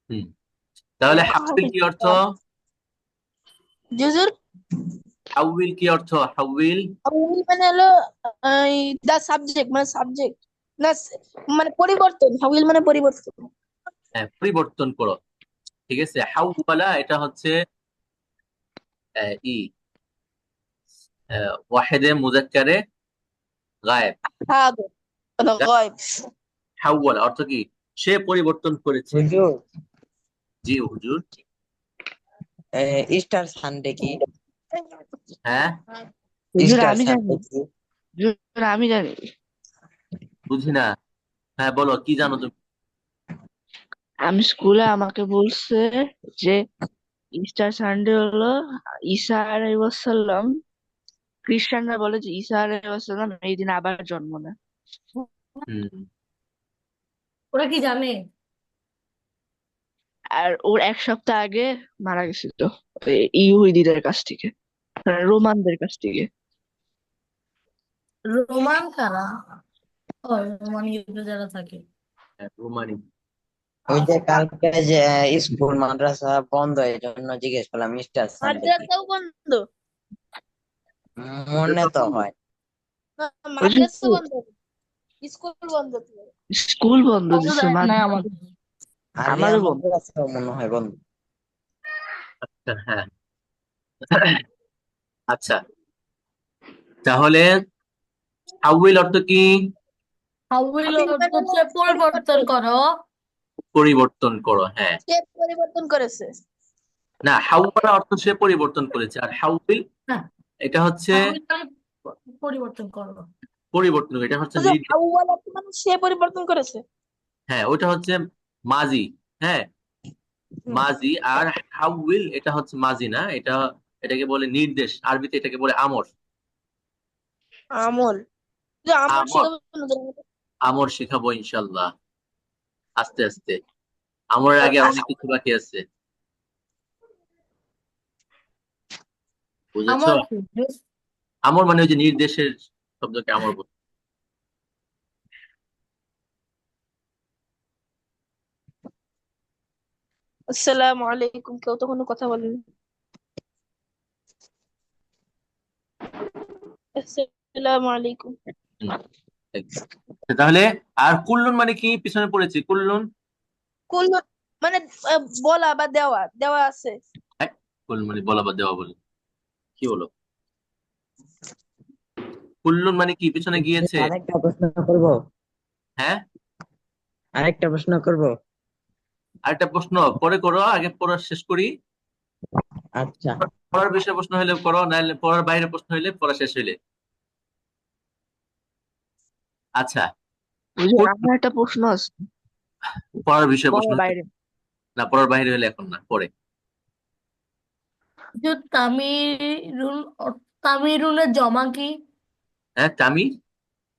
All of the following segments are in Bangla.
হুম তাহলে হাউইল কি অর্থ? জুজুর হাউইল কি অর্থ? হাউইল উইল মানে হলো দা সাবজেক্ট মানে সাবজেক্ট না মানে পরিবর্তন উইল মানে পরিবর্তন। হ্যাঁ, পরিবর্তন করো। ঠিক আছে, হাউওয়ালা এটা হচ্ছে আহ, ই ওয়াহেদে মুজাক্কারে গায়েব। হাদ মানে গায়ব। হাউওয়ালা অর্থ কি? সে পরিবর্তন করেছে। হুজুর, জি হুজুর। ইস্টার সানডে কি? হ্যাঁ, হুজুর ইস্টার আমি জানি, সানডে কি? হুজুর আমি জানি। বুঝি না। হ্যাঁ বলো, কি জানো তুমি? আমি স্কুলে আমাকে বলছে যে ইস্টার সানডে হলো ঈসা আলাইহিসসালাম, খ্রিস্টানরা বলে যে ঈসা আলাইহিসসালাম এই দিন আবার জন্ম নেয়। হুম ওরা কি জানে? আর ওর এক সপ্তাহ আগে মারা গেছিল ইহুদিদের কাছ থেকে, মানে রোমানদের কাছ থেকে। রোমান কারা? ও, রোমান ইহুদি যারা থাকে। হ্যাঁ, রোমানি। ওই যে কালকে যে স্কুল মাদ্রাসা বন্ধ, এই জন্য জিজ্ঞেস করলাম ইস্টার সানডে কি। মাদ্রাসাও বন্ধ। মনে তো হয়। না, হুজুর, মাদ্রাসা বন্ধ, স্কুল বন্ধ ছিল। স্কুল বন্ধ বন্ধ দিছে, দেয় নাই আমাদের। আলিয়া আমারও বন্ধ। মাদ্রাসাও মনে হয় বন্ধ। আচ্ছা, হ্যাঁ। আচ্ছা, তাহলে হাউইল অর্থ কি? হাউইল উইল অর্থ মানে হলো হচ্ছে পরিবর্তন পরিবর্তন, করো। পরিবর্তন করো, হ্যাঁ। সে পরিবর্তন করেছে। না, হাউওয়ালা অর্থ সে পরিবর্তন করেছে, আর হাউইল হ্যাঁ, এটা হচ্ছে হাউইল মানে পরিবর্তন করো। পরিবর্তন, এটা হচ্ছে তো যে নির্দেশ। আউয়াল মানে সে পরিবর্তন করেছে। হ্যাঁ, ওইটা হচ্ছে মাজি। হ্যাঁ, হুম। মাজি। আর হাউইল এটা হচ্ছে মাজি না, এটা এটাকে বলে নির্দেশ, আরবিতে এটাকে বলে আমর। আমল, যে আমল আমর, শিখাবেন ওদের মধ্যে? আমর শিখাবো ইনশাল্লাহ, আস্তে আস্তে। আমরের আগে অনেক কিছু বাকি আছে, বুঝেছো? আমার কি? আমর মানে ওই যে নির্দেশের শব্দকে আমর বলে। আসসালামু আলাইকুম, কেউ তো কোনো কথা বলেনি। আসসালামু আলাইকুম। হুম, ঠিক। তাহলে আর কুল্লুন মানে কি? পিছনে পড়েছি কুল্লুন। কুল মানে বলা বা দেওয়া, দেওয়া আছে। হ্যাঁ, কুল্লুন মানে বলা বা দেওয়া বলে, কি বলো? কুল্লুন মানে কি? পিছনে গিয়েছে। আরেকটা প্রশ্ন করবো, হ্যাঁ, আরেকটা প্রশ্ন করবো। আরেকটা প্রশ্ন পরে করো, আগে পড়া শেষ করি। আচ্ছা, পড়ার বিষয়ে প্রশ্ন হলে করো, নাহলে পড়ার বাইরে প্রশ্ন হইলে পড়া শেষ হইলে। আচ্ছা, হুজুর আমার একটা প্রশ্ন আছে। পড়ার বিষয়ে প্রশ্ন বলার হলে বাইরে। না, পড়ার বাইরে হলে এখন না, পরে। যে তামিরুল, তামিরুলের জমা কি? হ্যাঁ, তামি,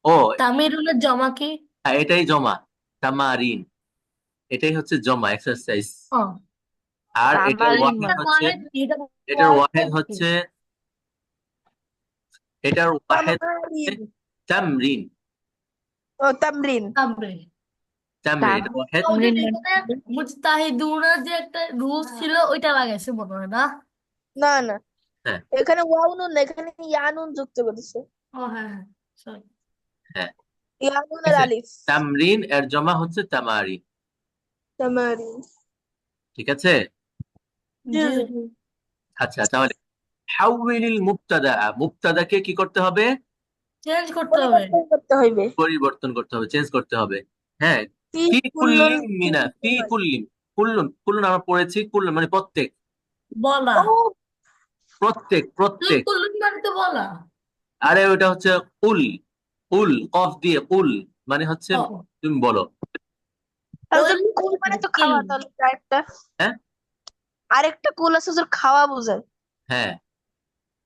ও, তামিরুলের জমা কি? হ্যাঁ, এটাই জমা, তামারিন। এটাই হচ্ছে জমা, এক্সারসাইজ। ও, আর এটার তামারিন ওয়াহেদ মানে? হচ্ছে, ওয়াহেদ কি? এটা এটার ওয়াহেদ ওয়াহেদ কি? হচ্ছে, এটার ওয়াহেদ হচ্ছে তামারিন তামরিন। ও তামরিন। তামরিন। তামরিন এটা ওয়াহেদ। ওই যে তামরিন মানে? এখানে মুজতাহিদুনের যে একটা রুলস ছিল ওইটা লাগাইছে মনে হয় না? না না, হ্যাঁ, এখানে ওয়াও নুন না, এখানে ইয়ানুন যুক্ত করেছে। ও হ্যাঁ হ্যাঁ, sorry। হ্যাঁ, ইয়ানুন ঠিক আর আছে। আলিফ। তামরিন এর জমা হচ্ছে তামারিন। তামারিন। ঠিক আছে। জি জি জি। জি। আচ্ছা, তাহলে হাউইলিল মুবতাদা, মুবতাদাকে কি করতে হবে? চেঞ্জ করতে হবে। পরিবর্তন করতে হইবে। পরিবর্তন করতে হবে, চেঞ্জ করতে হবে। হ্যাঁ, ফি ফি কুল্লুন কুল্লিম মিনা, ফি কুল্লিম। কুল্লুন, কুল্লুন আমরা পড়েছি, কুল্লুন মানে প্রত্যেক। বলা। ও প্রত্যেক, তুই প্রত্যেক। কুল্লুন মানে তো বলা। আরে ওটা হচ্ছে কুল, কুল কফ দিয়ে কুল, মানে হচ্ছে ও, তুমি বলো। তাহলে ওই কুল মানে তো কিল। খাওয়া, তাহলে আরেকটা, হ্যাঁ, আরেকটা কুল আছে যে খাওয়া বোঝায়। হ্যাঁ,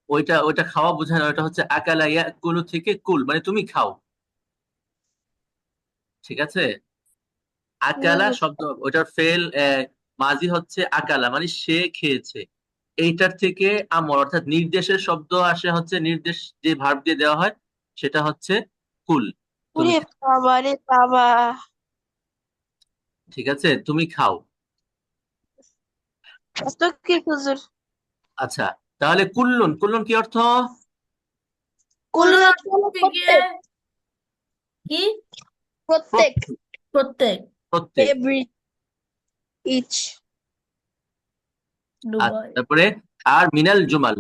ওইটা ওইটা খাওয়া বোঝায় না, ওটা হচ্ছে আকালা ইয়াকুলু থেকে কুল মানে তুমি খাও। ঠিক আছে। আকালা হুম। শব্দ, ওটার ফেল মাজি হচ্ছে আকালা মানে সে খেয়েছে। এইটার থেকে আমর অর্থাৎ নির্দেশের শব্দ আসে, হচ্ছে নির্দেশ যে ভার্ব দিয়ে দেওয়া হয় সেটা হচ্ছে কুল, তুমি ওরে খাও। বাবা রে বাবা। ঠিক আছে, তুমি খাও। তো কি হুজুর? আচ্ছা, তাহলে কুল্লুন, কুল্লুন কি অর্থ? কুল্লু কুল্লু অর্থ হলো থেকে প্রত্যেক। কি? প্রত্যেক। প্রত্যেক। প্রত্যেক। Every, each. আচ্ছা, দুবাই। তারপরে আর মিনাল জুমাল,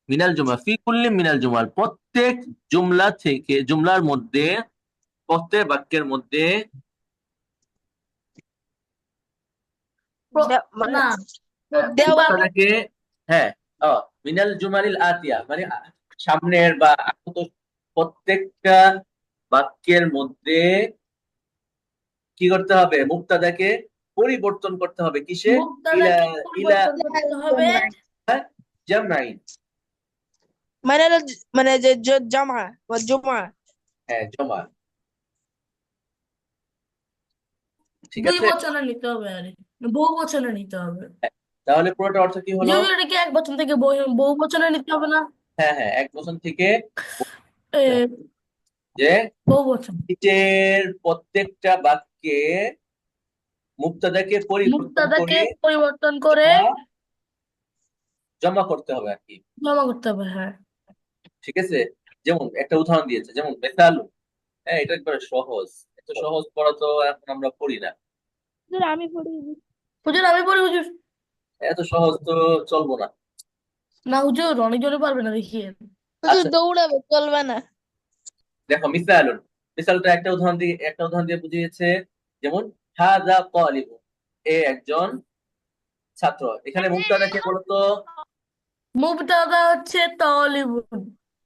মিনাল জুমাল ফি কুল্লি মিনাল জুমাল, প্রত্যেক জুমলা থেকে, জুমলার মধ্যে, প্রত্যেক বাক্যের মধ্যে মানে না, প্রত্যেক দেওয়া মুবতাদাকে, হ্যাঁ, মিনাল জুমালিল আতিয়া মানে সামনের বা আগত প্রত্যেকটা বাক্যের মধ্যে কি করতে হবে? মুবতাদাকে পরিবর্তন করতে হবে কিসে? ইলা, মুক্তাদাকে ইলা পরিবর্তন করতে হবে জামআইন। মানে হলো মানে যে জমা বা জমা। হ্যাঁ, জমা। ঠিক দুই আছে। বচনে নিতে হবে, আরে বহু বচনে নিতে হবে। হ্যাঁ, তাহলে পুরোটা অর্থ কি হলো? যদি এটাকে এক বচন থেকে বহু বচনে নিতে হবে না? হ্যাঁ হ্যাঁ, এক বচন থেকে এ, যে বহু বচন। নিচের প্রত্যেকটা বাক্যে মুবতাদাকে পরিবর্তন মুক্তাদাকে করে পরিবর্তন করে জমা, জমা করতে হবে আর কি। জমা করতে হবে, হ্যাঁ। ঠিক আছে, যেমন একটা উদাহরণ দিয়েছে, যেমন মেসালু। হ্যাঁ, এটা একবারে সহজ, এত সহজ পড়া তো এখন আমরা পড়ি না। হুজুর আমি পড়ি হুজুর। হুজুর আমি পড়ি হুজুর। এত সহজ তো চলবো না। না হুজুর, অনেকজনে পারবে না, দেখিয়ে। হুজুর আচ্ছা, দৌড়াবে, চলবে না। দেখো মিসালুন, মিসালটা একটা উদাহরণ দিয়ে বুঝিয়েছে। যেমন হাযা তালিবুন, এ একজন ছাত্র। এখানে মুবতাদা কে বলতো? মুবতাদা হচ্ছে তালিবুন।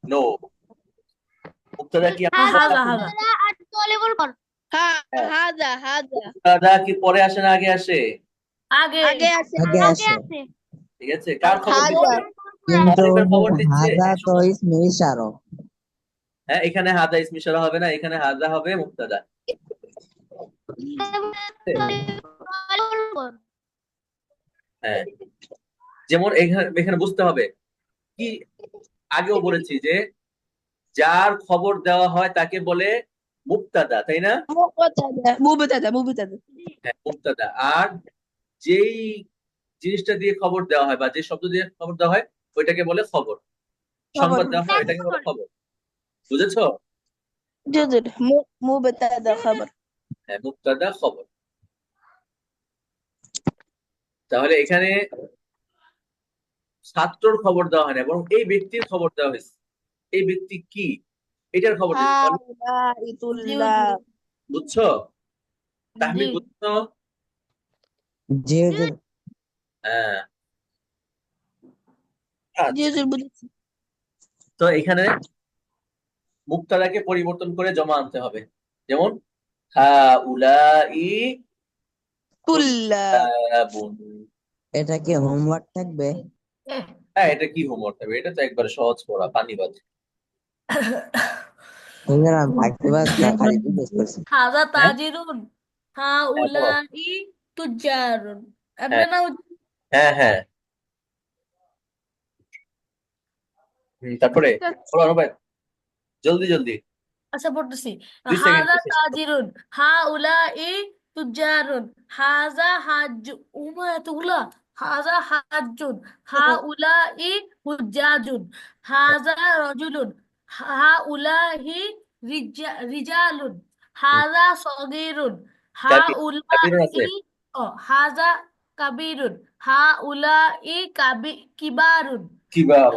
নো, মুবতাদা কি আমরা পরে হাজা আসে না? হাজা। হ্যাঁ, হ্যাঁ, হাজা হাজা। মুবতাদা কি পরে আসে না আগে আসে? আগে। আগে আছে। আগে আসে, ঠিক আছে, কার খবর হাজা। দিচ্ছে? কিন্তু তালিবের খবর দিচ্ছে। হাজা হ্যাঁ, তো শোনো, ইসমে ইশারা। হ্যাঁ, এখানে হাজা ইসম ইশারা হবে না, এখানে হাজা হবে মুবতাদা। হ্যাঁ, যেমন এখানে এখানে বুঝতে হবে কি, আগেও বলেছি যে যার খবর দেওয়া হয় তাকে বলে মুবতাদা, তাই না? মুবতাদা মুবতাদা মুবতাদা। হ্যাঁ, মুবতাদা। আর যেই জিনিসটা দিয়ে খবর দেওয়া হয় বা যে শব্দ দিয়ে খবর দেওয়া হয় ওইটাকে বলে খবর। খবর। সংবাদ দেওয়া হয় ওইটাকে বলে খবর। বুঝেছো? জি হুজুর, মুবতাদা খবর। হ্যাঁ, মুবতাদা খবর। তাহলে এখানে ছাত্রর খবর দেওয়া হয় না, বরং এই ব্যক্তির খবর দেওয়া হয়েছে। এই ব্যক্তি কি, এটার খবর দিয়েছে। তাহলে জি হাদাইতুল্লাহ। হুজুর। বুঝছো? জি। তাহমিদ বুঝছো? জি হুজুর। হ্যাঁ। জি আচ্ছা, হুজুর বুঝেছি। তো এখানে মুবতাদাকে পরিবর্তন করে জমা আনতে হবে। যেমন হাউলাই তুল্লাহ। তুল্লাবুন। এটা কি হোমওয়ার্ক থাকবে? হ্যাঁ, এটা কি হোমওয়ার্ক হবে? এটা তো একবারে সহজ পড়া, পানিবাদ। হুজুর আমি থাকতে পারছি না, খালি জিজ্ঞেস করছি। হাজা হ্যাঁ তাজিরুন, হা হ্যাঁ, বলো। উলাই তুজারুন। হ্যাঁ এমনি না হুজুর? হ্যাঁ হ্যাঁ। তারপরে বলো অনুবাদ, জলদি জলদি, আচ্ছা পড়তেছি। 2 সেকেন্ড হাজা শেষ করো। তাজিরুন, হা উলাই তুজারুন, হাজা হাজ। উমা এতগুলা! হাজা হাজুন, হা উলাই হুজ্জাজুন, হ্যাঁ, হাজা রজুলুন, হা উলাহি রিজালুন, হুম, হাজা সগীরুন, হা কাবিরুন উলাই আছে। হাজা কাবিরুন, হা উলাই কিবারুন, কিবার।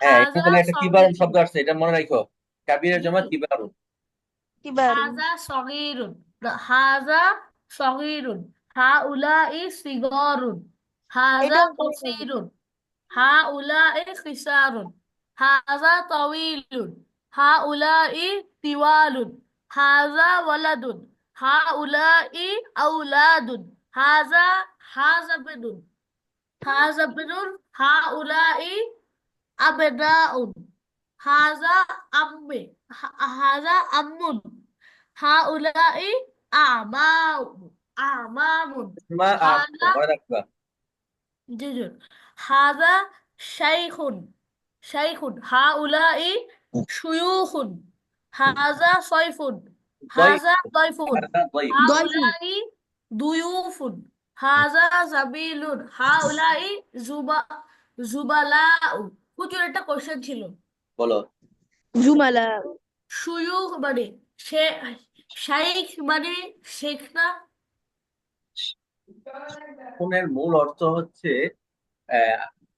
হ্যাঁ, এখানে হাজা তাহলে একটা কিবারুন শব্দ সগীরুন। আসছে, এটা মনে রাখো। কাবিরের জি জমা কিবারুন। কিবারুন। হাজা সগীরুন, হাজা সগীরুন, হাউলাই সিগরুন, হাজা এটাও পড়ছি। কসীরুন, হাউলাই খিসারুন, হাজা তাওয়িলুন, হাউলাই তিওয়ালুন, হাজা ওয়ালাদুন, হাউলাই আউলাদুন, হাজা হাজাবিনুন, হাজাবিনুন, হাউলাই আবনাউন, হাজা আম্মি, হাজা আম্মুন, হাউলাই আমাউ আমামুন, মা আম হাজা মনে রাখবা। জুজুর, হাজা শাইখুন, শাইখুন, হাউলাই শুয়ুখুন, হাজা সয়ফুন, ضيف هذا ضيف هذا ضيف ضيف هؤلاء ضيوف هذا زميل هؤلاء زبلاء হুজুর একটা কোশ্চেন ছিল বলো জুমালা সুয়ুখ মানে সে শাইখ মানে শেখ না কোনের মূল অর্থ হচ্ছে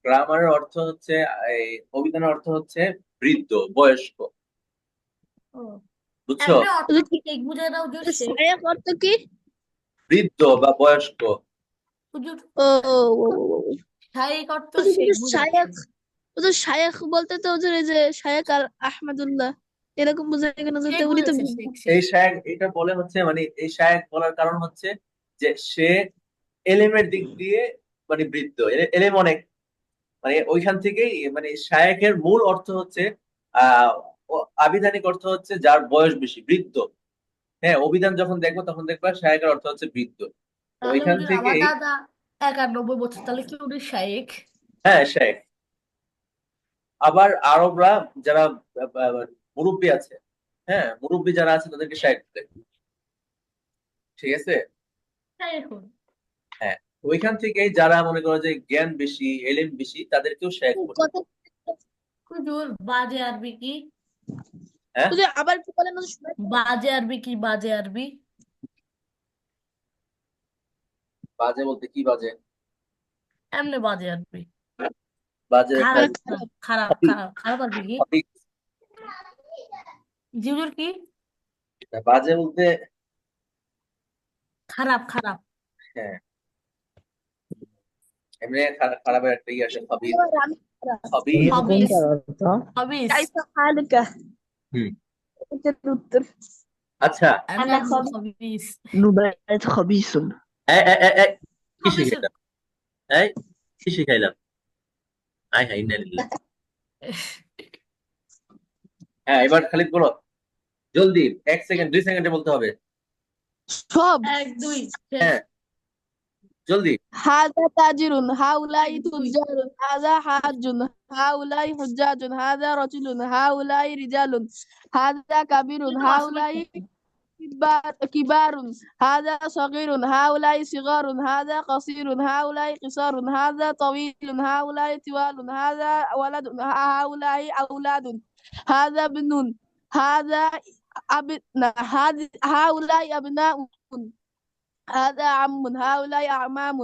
গ্রামারের অর্থ হচ্ছে এই অভিধানের অর্থ হচ্ছে বৃদ্ধ বয়স্ক ও, বুঝছো এমনি অর্থ হুজুর কি শেখ বুঝায় না হুজুর শেখ শায়েখ অর্থ কি? বৃদ্ধ বা বয়স্ক হুজুর ও ও, ও, ও। শাইখ অর্থ হুজুর শেখ কিন্তু বুঝায় শায়েখ, হুজুর শায়েখ বলতে তো হুজুর এই যে শায়েখ আর আহমদুল্লাহ এরকম বোঝায় কেন? হুজুর? শেখ তো উনি তো বুঝেছে শেখ শেখ এই শায়েখ এটা বলে হচ্ছে মানে এই শায়েখ বলার কারণ হচ্ছে যে সে এলেমের দিক দিয়ে মানে বৃদ্ধ এলেম অনেক মানে ওইখান থেকেই মানে শায়েখের মূল অর্থ হচ্ছে আহ আবিধানিক অর্থ হচ্ছে যার বয়স বেশি বৃদ্ধ হ্যাঁ অভিধান যখন দেখবো তখন দেখবা শায়েখের অর্থ হচ্ছে বৃদ্ধ তো তাহলে ওইখান হুজুর আমার থেকেই দাদা 91 বছর তাহলে কি উনি শাইখ হ্যাঁ শায়েখ আবার আরবরা যারা মুরব্বী আছে হ্যাঁ মুরব্বী যারা আছে তাদেরকে শায়েখ বলে ঠিক আছে শাইখ হ্যাঁ ওইখান থেকেই যারা মনে করো যে জ্ঞান বেশি এলেম বেশি তাদেরকেও শায়েখ বলে কথা হুজুর বাজে আরবি কি হ্যাঁ হুজুর আবার একটু বলেন হুজুর, শুনতে পাই। বাজে আরবি কি বাজে আরবি বাজে বলতে কি বাজে এমনি বাজে আরবি বাজে খারাপ খারাপ। খারাপ খারাপ খারাপ আরবি কি খবিস। জি হুজুর কি বাজে বলতে খারাপ খারাপ হ্যাঁ এমনি খারাপের একটা ইয়ে আসে খবিস এবার আমি খারাপ। খবিস হবিস কোনটার অর্থ? হবিস কাইফা হালুকা? হুম এটার উত্তর আচ্ছা انا انا ابن خبيث. خبيث نبات خبيث কি خبيث শিখাইলাম এই কি শিখাইলাম আয় হায় ইন্না লিল্লাহ হ্যাঁ এবার খালিদ বলো জলদি 1 সেকেন্ড 2 সেকেন্ডে বলতে হবে সব। এক দুই শেষ হ্যাঁ জলদি هذا تاجر، هؤلاء এক দুই تجار، هذا حاج، هؤلاء حجاج، هذا رجل، هؤلاء رجال، هذا كبير، কিন্তু অসময় هؤلاء كبار، هذا صغير، هؤلاء صغار، هذا قصير، هؤلاء قصار، هذا طويل، هؤلاء طوال، هذا ولد، هؤلاء أولاد، هذا ابن، هذا هؤلاء أبناء، هذا عم، هؤلاء أعمام،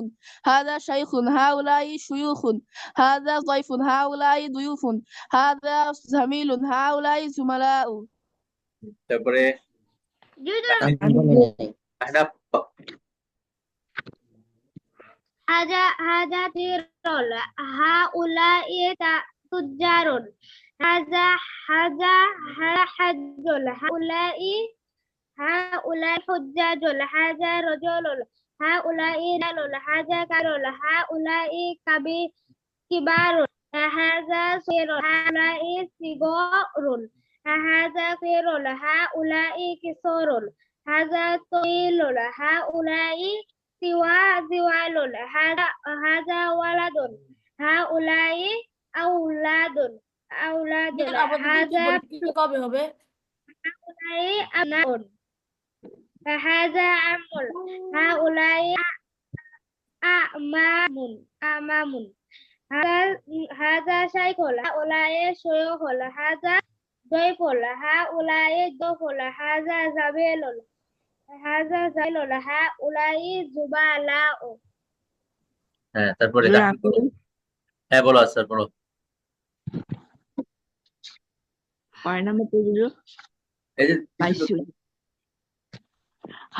هذا شيخ، هؤلاء شيوخ، هذا ضيف، هؤلاء ضيوف، هذا زميل، هؤلاء زملاء. তারপরে আমি বলি নাই। আহনাফ هذا تيرول هؤلاء تجار هذا حج هؤلاء حجاج هذا رجل هؤلاء رجال هذا كرول هؤلاء كبار هذا صغير هؤلاء صغار هذا خير هؤلاء كسور هذا طويل هؤلاء زوال هذا ولد هؤلاء أولاد কিন্তু আমাদের কি هذا পরীক্ষা কবে হবে هؤلاء أبناء هذا عم هؤلاء أمام هذا شيخ هؤلاء شيوخ هذا ضيف هؤلاء ضيوف هذا زميل هؤلاء زبلاء হ্যাঁ তারপরে হুজুর, দাখিল করো হ্যাঁ বলো স্যার বলো কয় নাম্বার পেজ হুজুর? এই যে পাইছি হুজুর।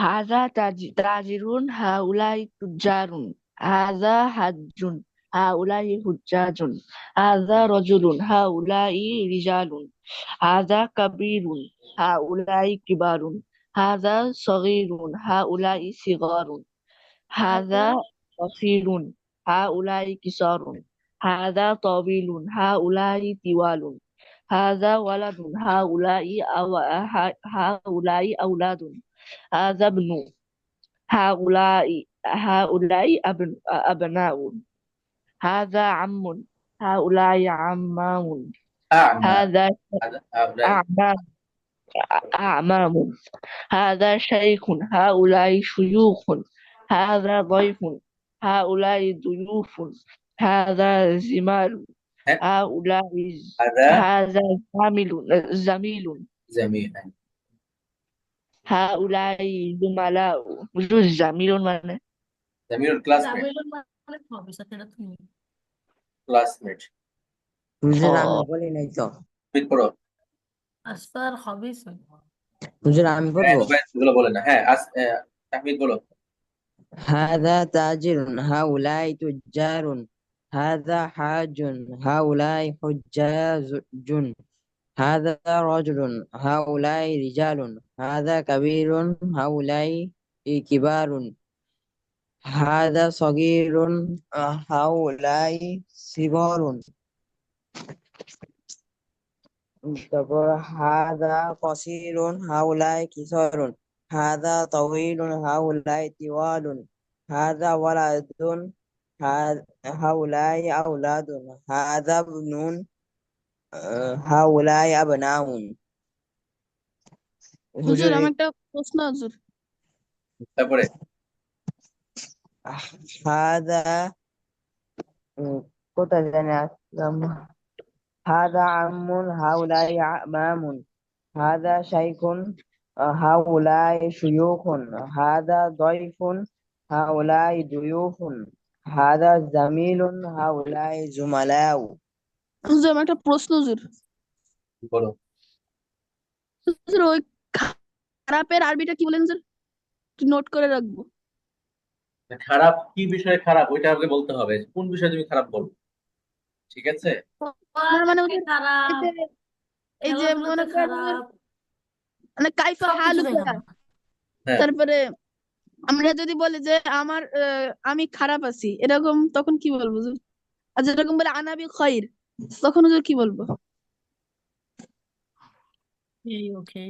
হাযা তাজিরুন হাউলাই তুজ্জারুন হাযা হাজ্জুন হাউলাই হুজ্জাজুন হাযা রাজুলুন হাউলাই রিজালুন হাযা কাবীরুন হাউলাই কিবারুন হাযা সগীরুন হাউলাই সিগারুন হাযা কসীরুন হাউলাই কিসারুন হাযা তাওীলুন হাউলাই তিওয়ালুন হাযা ওয়ালাদুন হাউলাই আওলাদুন هذا ابن هؤلاء أبناء هذا عم هؤلاء عمام أعمى هذا هذا أبناء أعمام أعمام. هذا شيخ، هؤلاء شيوخ. هذا ضيف، هؤلاء ضيوف. هذا زمال، হ্যাঁ هؤلاء هذا هذا زميل. জামিল هؤلاء زملاء. হুজুর জামিলুন মানে জামিলুর ক্লাসমেট জামিলুর মানে হবে সাথে এটা তুমি ক্লাসমেট হুজুর ও আমি বলি নাই তো। রিপিট করো আসফার হবিস হুজুর আমি হ্যাঁ পড়বো। রুবাইয়াত এগুলো বলে না হ্যাঁ তাহমিদ বলো هذا تاجر، هؤلاء تجار. هذا حاج، هؤلاء حجاج. هذا رجل، هؤلاء رجال. هذا كبير، هؤلاء كبار. هذا صغير، هؤلاء صغار. তারপর هذا قصير، هؤلاء قصار. هذا طويل، هؤلاء طوال. هذا ولد، هؤلاء أولاد. هذا ابن، هؤلاء أبناء. হুজুর হুজুর আমার একটা প্রশ্ন হুজুর। তারপরে هذا কোথায় জানি আসলাম। هذا عم، هؤلاء أعمام. هذا شيخ، هؤلاء شيوخ. هذا ضيف، هؤلاء ضيوف. هذا زميل، هؤلاء زملاء. হুজুর আমার একটা প্রশ্ন হুজুর। বলো হুজুর ওই খারাপের আরবিটা কি বলেন হুজুর? নোট করে রাখবো। খারাপ কি বিষয়ে খারাপ ওইটা আগে বলতে হবে কোন বিষয়ে তুমি খারাপ বলবো ঠিক আছে না মানে পড়াতে হুজুর এই খারাপ, যে এই যে খেলাধুলাতে মনে করেন হুজুর, খারাপ, মানে কাইফা সবকিছুতে হালুকা, খারাপ। হ্যাঁ তারপরে আমরা যদি বলি যে আমার আমি খারাপ আছি এরকম, তখন কি বলবো হুজুর? আর যেরকম বলে আনাবি খৈর, তখন হুজুর কি বলবো? এই ওকে,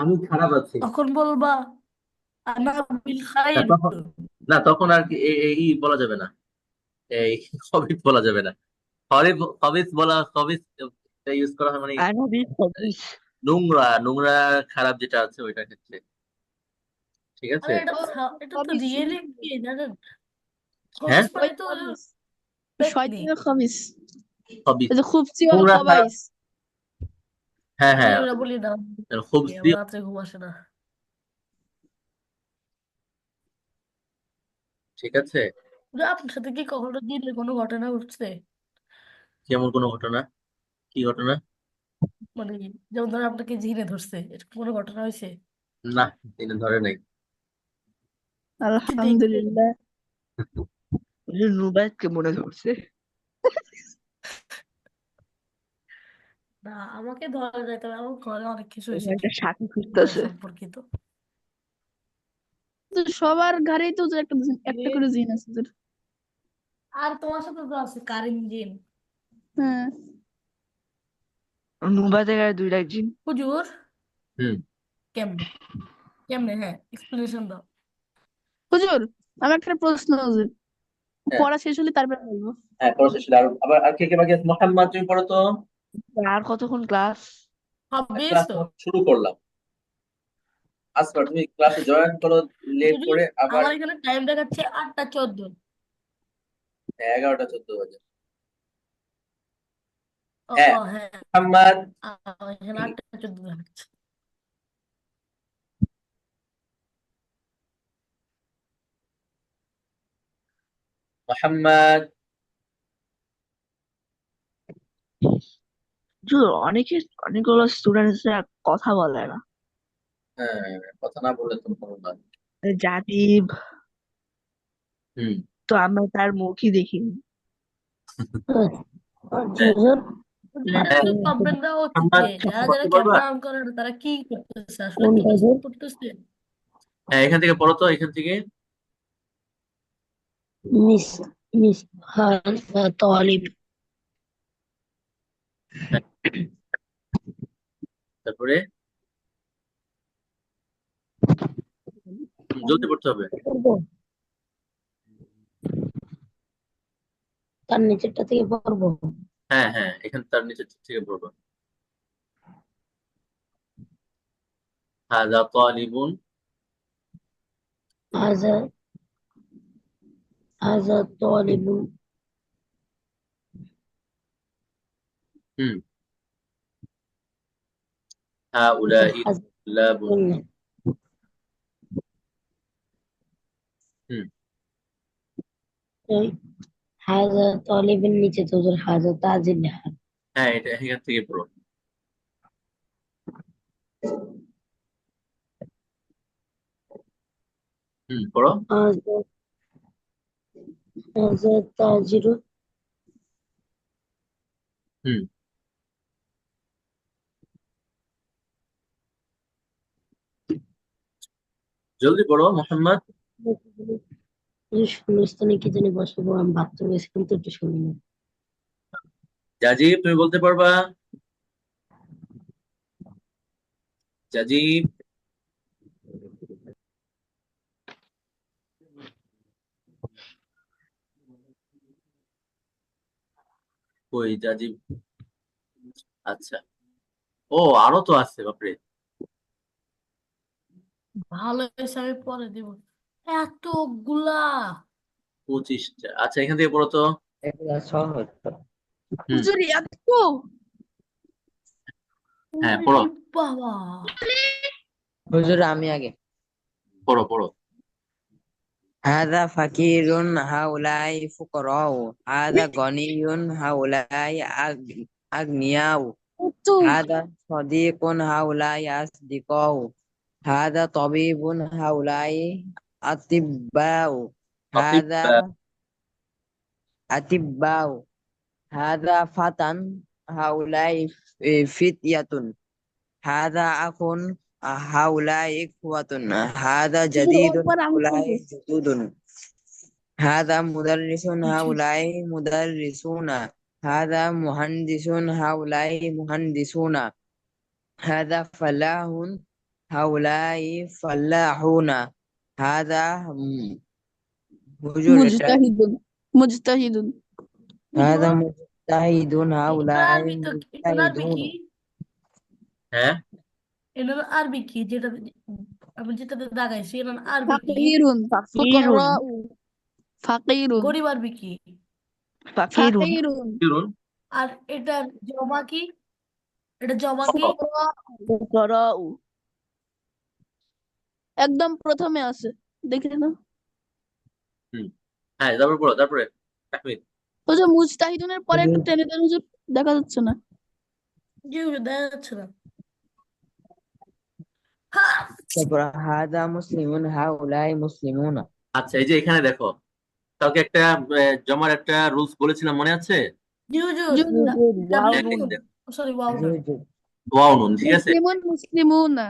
আমি খারাপ আছি তখন বলবা আনা বিল না খাইর। তখন না তখন আর কি এই বলা যাবে না এই খবিস বলা যাবে না খবিস বলা খবিস ইউজ করা হয় মানে أنا بالخبيث. নোংরা নোংরা খারাপ যেটা আছে ওইটার ক্ষেত্রে ঠিক আছে আরে এটা ও তো এটা তো খবিস, রিয়েলি কি জানেন, হ্যাঁ খবিস ওই মানে তো খবিস, পেতনি। শয়তানের খবিস, খবিস এই যে খুবসি ওয়াল নোংরা খারাপ খবাইস। হ্যাঁ আমি হ্যাঁ ওরা বলি না, খুবসি আমার রাত্রে ঘুম আসে না। ঠিক আছে যে আপনার সাথে কি কখনো দিনে কোনো ঘটনা ঘটছে? কেমন কোনো ঘটনা কি ঘটনা মানে যেমন ধরো আপনাকে জিনে ধরছে, এরকম কোনো ঘটনা হয়েছে? না তিনি ধরে নাই কিছু দেখছে আলহামদুলিল্লাহ। হুজুর নুবাইতকে মনে ধরছে। না, আমাকে ধরা যায়, তবে আমার ঘরে অনেক কিছু ও হয়েছে একটা সাথী জিন খুঁজতেছে। সম্পর্কিত। তো সবার ঘরেই তো হুজুর একটা করে জিন আছে হুজুর। আর তোমার সাথে তো আছে কারিম জিন। হ্যাঁ নুবাইতের গায়ে দুইটা জিন। হুজুর হুম কেমনে, কেমনে হ্যাঁ এক্সপ্লেনেশন দাও। হুজুর আমার একটা প্রশ্ন হুজুর, হ্যাঁ পড়া শেষ হলে তারপর বলবো। হ্যাঁ পড়া শেষ হলো। আবার আর কে কে বাকি আছে মোহাম্মদ তুমি পড়ো তো আর কতক্ষণ ক্লাস? হবিস ক্লাস তো শুরু করলাম আজকে তুমি ক্লাসে জয়েন করো লেট হুজুর, করে আবার আমার এখানে টাইম দেখাচ্ছে 8টা 14। 11টা 14 বাজে ও হ্যাঁ হ্যাঁ, মোহাম্মদ আমার এখানে 8টা 14 দেখাচ্ছে। মোহাম্মদ হুজুর অনেকগুলো স্টুডেন্টসরা কথা বলে না। হ্যাঁ কথা না বললে তো কোনো না জাতিব হুম তো আমরা তার মুখই দেখিনি। হ্যাঁ হুজুর এটা হ্যাঁ একটু কমপ্লেন দেওয়া উচিত মোহাম্মদ যে যারা যারা পড়তে পারবা ক্যামেরা অন করে না তারা কি করতেছে, আসলে কি কিছু করতেছে। হ্যাঁ এখান থেকে পড়ো তো এখান থেকে মিস মিস طالب হ্যাঁ, তারপরে জলদি পড়তে হবে পড়বো তার নিচেরটা থেকে পড়বো হ্যাঁ হ্যাঁ এখানে তার নিচে থেকে পড়বো হাযা তালিবুন। هذا هذا طالب হুম হাউলাই هذا তুল্লাবুন। হুম هذا طالب নিচে তো হুজুর هذا তাজিম লেখা হ্যাঁ, এটা এখান থেকে পড়ো। পড়ো। هذا هذا تاجر হুম জলদি পড়ো মোহাম্মদ। শূন্যস্থানে কি জানি বসাবো আমি বাথরুমে গেছিলাম তো একটু শুনি না জাজিব, তুমি বলতে পারবা? জাজিব, কই জাজিব? আচ্ছা, ও আরো তো আছে, বাপরে। ভালো হয়েছে, আমি পরে দিব। এতগুলা! 25টা। আচ্ছা, এখান থেকে পড়ো তো। এগুলা সহজ তো। হুম হুজুর এত হ্যাঁ, ওরে পড়ো বাবা! হুজুর আমি আগে। পড়ো পড়ো। هذا فقير هؤلاء فقراء هذا غني هؤلاء أغنياء একটু هذا صديق هؤلاء أصدقاء هذا طبيب هؤلاء أطباء هذا আতিব, أطباء هذا فتى هؤلاء فتية هذا أخ هؤلاء إخوة هذا হুজুর جديد একবার আমি هؤلاء বলবো جدود هذا مدرس বুঝছি। هؤلاء مدرسون هذا مهندس هؤلاء مهندسون هذا فلاح هؤلاء فلاحون هذا হুজুর এটা মুজতাহিদুন মুজতাহিদুন هذا مجتهد এটার هؤلاء আরবি তো, এটার আরবি مجتهدون কি? হ্যাঁ এটার আরবি কি? যেটা আমি যেটাতে দাগাইছি, এটার আরবি কি? ফাকিরুন ফাকিরুন ফুকারাউ ফাকিরুন গরিব আরবি কি? ফাকিরুন ফাকিরুন ফিরুন। আর এটার জমা কি? এটা জমা কি? ফুকারাউ ফুকারাউ একদম প্রথমে আছে দেখে না হুম হ্যাঁ, তারপরে পড়ো, তারপরে তাহমিদ। হুজুর মুজতাহিদুনের পরে একটু টেনে দেন হুজুর দেখা যাচ্ছে না জি হুজুর, দেখা যাচ্ছে না। হা! তারপর হাদা মুসলিমুন হাউলাই মুসলিমুন আচ্ছা, এই যে এখানে দেখো, কালকে একটা জমার একটা রুলস বলেছিলাম, মনে আছে? জি হুজুর, জি ওয়াও হ্যাঁ, নুন এই ডাব্লিউ দেখো, সরি, ওয়াও জি না। জি ওয়াও নুন, ঠিক আছে। মুসলিমুন মুসলিমুনা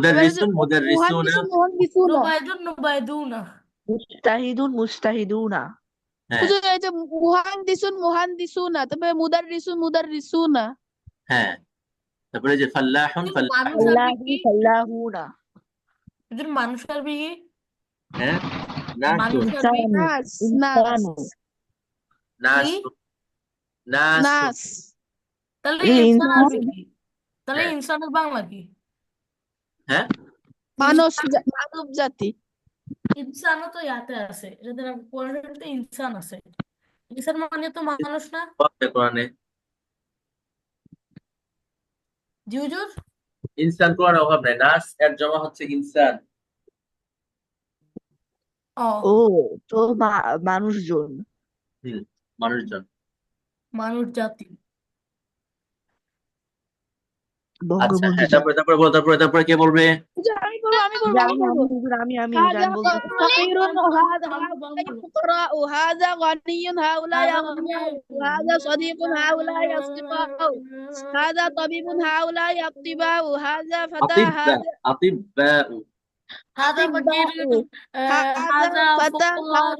এবার হচ্ছে মুদাররিসুন মুদাররিসুনা। মুহান্দিসুন মুহান্দিসুনা নুবাইদুন নুবাইদুনা। মুস্তাহিদুন মুস্তাহিদুনা হ্যাঁ হুজুর এই যে মুহান্দিসুন মুহান্দিসুনা তবে মুদাররিসুন মুদাররিসুনা হ্যাঁ, তারপরে যে ফাল্লাহুন হুজুর, মানুষ ফাল্লাহুন। আরবি আল্লাহু কি? ফাল্লাহুনা হুজুর, মানুষ আরবি কি? হ্যাঁ, নাসুন। মানুষ আরবি ইনসানু নাস নাস ইনসানু কি? নাসুন নাসুন। নাস তাহলে এই ইনসান ইনসান আরবি কি? তাহলে হ্যাঁ ইনসানের বাংলা কি? হ্যাঁ, মানব জাতি ইনসানও তো ইয়াতে আছে, এটাতে কোরআনে ইনসান আছে। ইনসান মানে তো মানুষ না? বলতে কোরআনে জি হুজুর। ইনসান, কোরআনে অভাব নাই। নাস এর জমা হচ্ছে ইনসান। ও, ও তো মানুষজন হুম মানুষজন। মানুষ জাতি। আচ্ছা বঙ্গবন্ধু হ্যাঁ, জাতি তারপরে তারপরে বলো, তারপরে কে বলবে? হুজুর আমি বলবো আমি বলবো যে আমি আমি বলবো আমি হুজুর, আমি هذا জান বলতে فقير هذا বাবু هؤلاء বাবু فقراء هذا غني هؤلاء هذا أغنياء هذا صديق هؤلاء أصدقاء هذا طبيب هؤلاء أطباء هذا فتى আতিব্বা, هذا আতিব্বা। هذا فقير. أطباء هذا هذا فتى فقراء.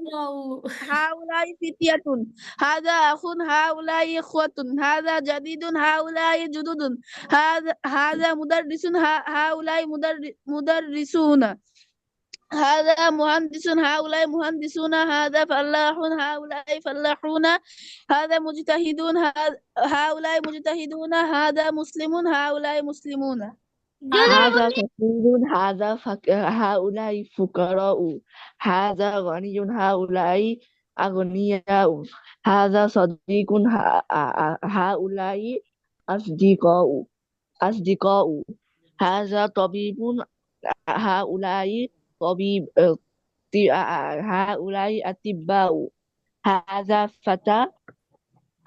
هؤلاء فتية هذا أخ هؤلاء إخوة هذا جديد هؤلاء جدد هذا مدرس هؤلاء مدرسون هذا مهندس هؤلاء مهندسون هذا فلاح هؤلاء فلاحون هذا مجتهدون هؤلاء مجتهدون هذا مسلم هؤلاء مسلمون هذا فقير هؤلاء فقراء هذا غني هؤلاء أغنياء هذا صديق هؤلاء أصدقاء هذا طبيب هؤلاء طبيب هؤلاء أطباء هذا فتى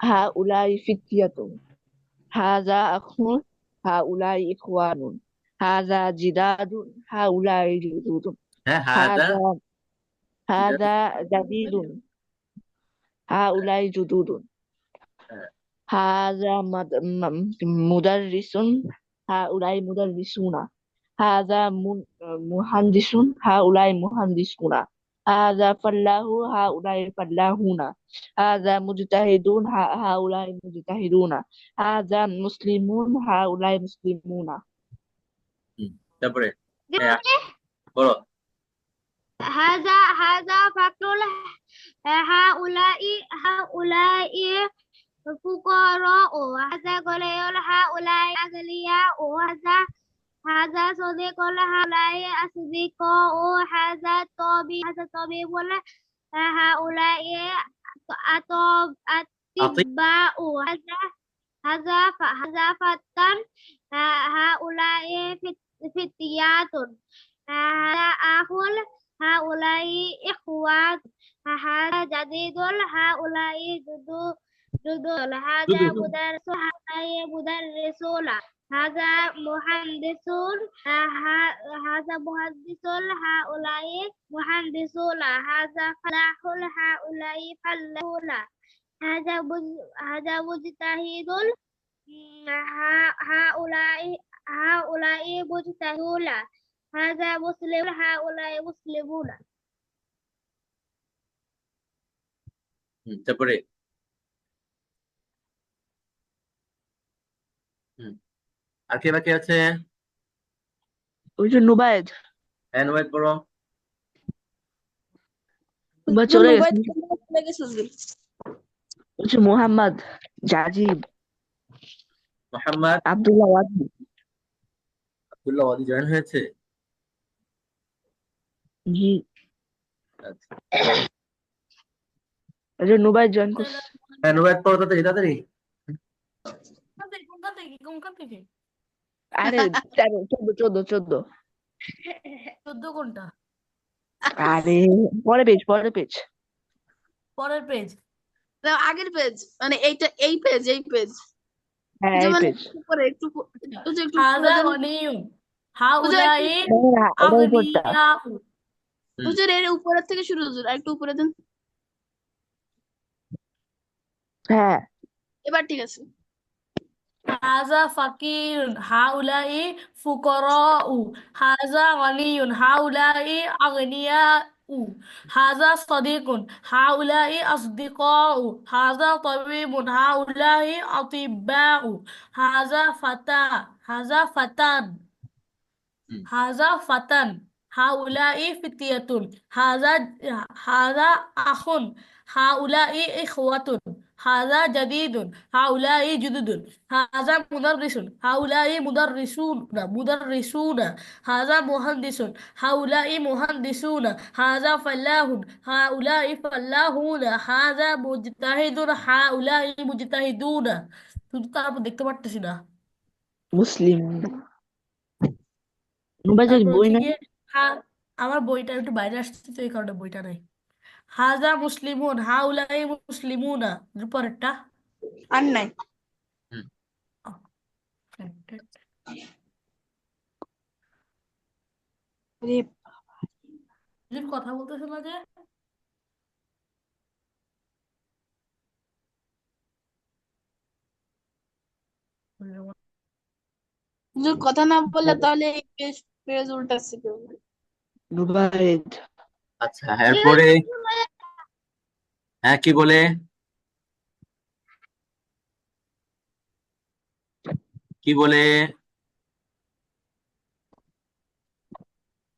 هؤلاء فتية هذا أخ هؤلاء إخوان هذا جداد هؤلاء جدود হ্যাঁ হাদা هذا هذا جديد هؤلاء جدود هذا مدرس هؤلاء مدرسون هذا مهندس هؤلاء مهندسون هذا فلاح هؤلاء فلاحون هذا مجتهدون هؤلاء مجتهدون هذا مسلمون هؤلاء مسلمون তারপরে হ্যাঁ বলো هذا فقر هؤلاء فقراء هذا غني هؤلاء أغنياء هذا صديق هؤلاء أصدقاء هذا طبيب هؤلاء أطباء هذا فتى هؤلاء فتيات هذا أخ هؤلاء إخوات هذا جديد هؤلاء جدود هذا مدرس هؤلاء مدرسون هذا مهندسون هذا مهندس هؤلاء مهندسون هذا فلاح هؤلاء فلاحون هذا مجتهد هؤلاء مجتهدون هذا مسلم هؤلاء مسلمون তারপরে আর কে বাকি আছে ওই যে নুবায়েদ এনওয়াইড বলো নুবায়েদ চলে নুবায়েদ গেছে চলে গেছে হুজুর। ওই যে মোহাম্মদ জাজিব মোহাম্মদ আব্দুল্লাহ ওয়াদি আব্দুল্লাহ ওয়াদি জয়েন হয়েছে জি আচ্ছা ওই যে নুবায়েদ জয়েন করছে এনওয়াইড পড়ো তাড়াতাড়ি তাড়াতাড়ি কোনখান থেকে আরে 14 চোদ্দ কোনটা আরে পরের পেজ পরের পেজ না, আগের পেজ মানে এই পেজ হ্যাঁ এই মানে পেজ উপরে একটু একটু হাযা গনিয়ুন হাউলাই এটা উপরটা আগনিয়াউ হুজুর এর উপরের থেকে শুরু হুজুর আর একটু উপরে দেন, হ্যাঁ এবার ঠিক আছে। হাযা ফাকিরুন হাউলাই ফুকারাউ হাযা গনিয়ুন হাউলাই আগনিয়াউ হাযা সাদিকুন হাউলাই আসদিকাউ হাযা তাবিবুন হাউলাই আতিব্বাউ হাযা ফাতান هذا فتى هؤلاء فتية هذا أخ هؤلاء إخوة هذا جديد هؤلاء جدد هذا مدرس هؤلاء مدرسون هذا مهندس هؤلاء مهندسون هذا فلاح هؤلاء فلاحون هذا مجتهد هؤلاء مجتهدون শুধু তারপর দেখতে পারতেছি না মুসলিম নুবায়েদের তারপর বই হচ্ছে নাই গিয়ে আমার বইটা একটু বাইরে আসছে তো এই কারণে বইটা নাই হাজা মুসলিমুন হাউলাই মুসলিমুনা পরেরটা আর নাই রে হুজুর কথা বলতেছে না যে হুজুর কথা না বললে তাহলে এই পেজ উল্টাচ্ছে কেউ। নুবায়েদ আচ্ছা এরপরে হ্যাঁ কি বলে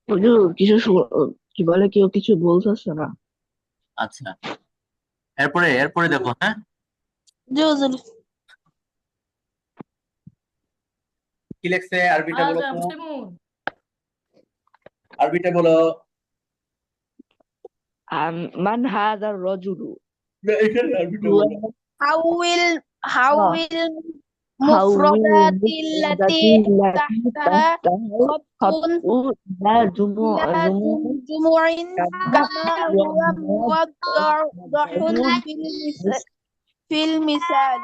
হুজুর কিছু কি বলে কেউ কিছু বলতেছে না আচ্ছা এরপরে দেখো হ্যাঁ জি হুজুর। কি লেখছে আরবিটা বলো هذا তো, مسلمون আরবিটা বলো। من هذا الرجل না, এখানে আরবিটা هو বলো। حول آه. مفردات حول التي التي تحتها تحتها خط خط إلى جموع إلى جموع كما هو موضح في المثال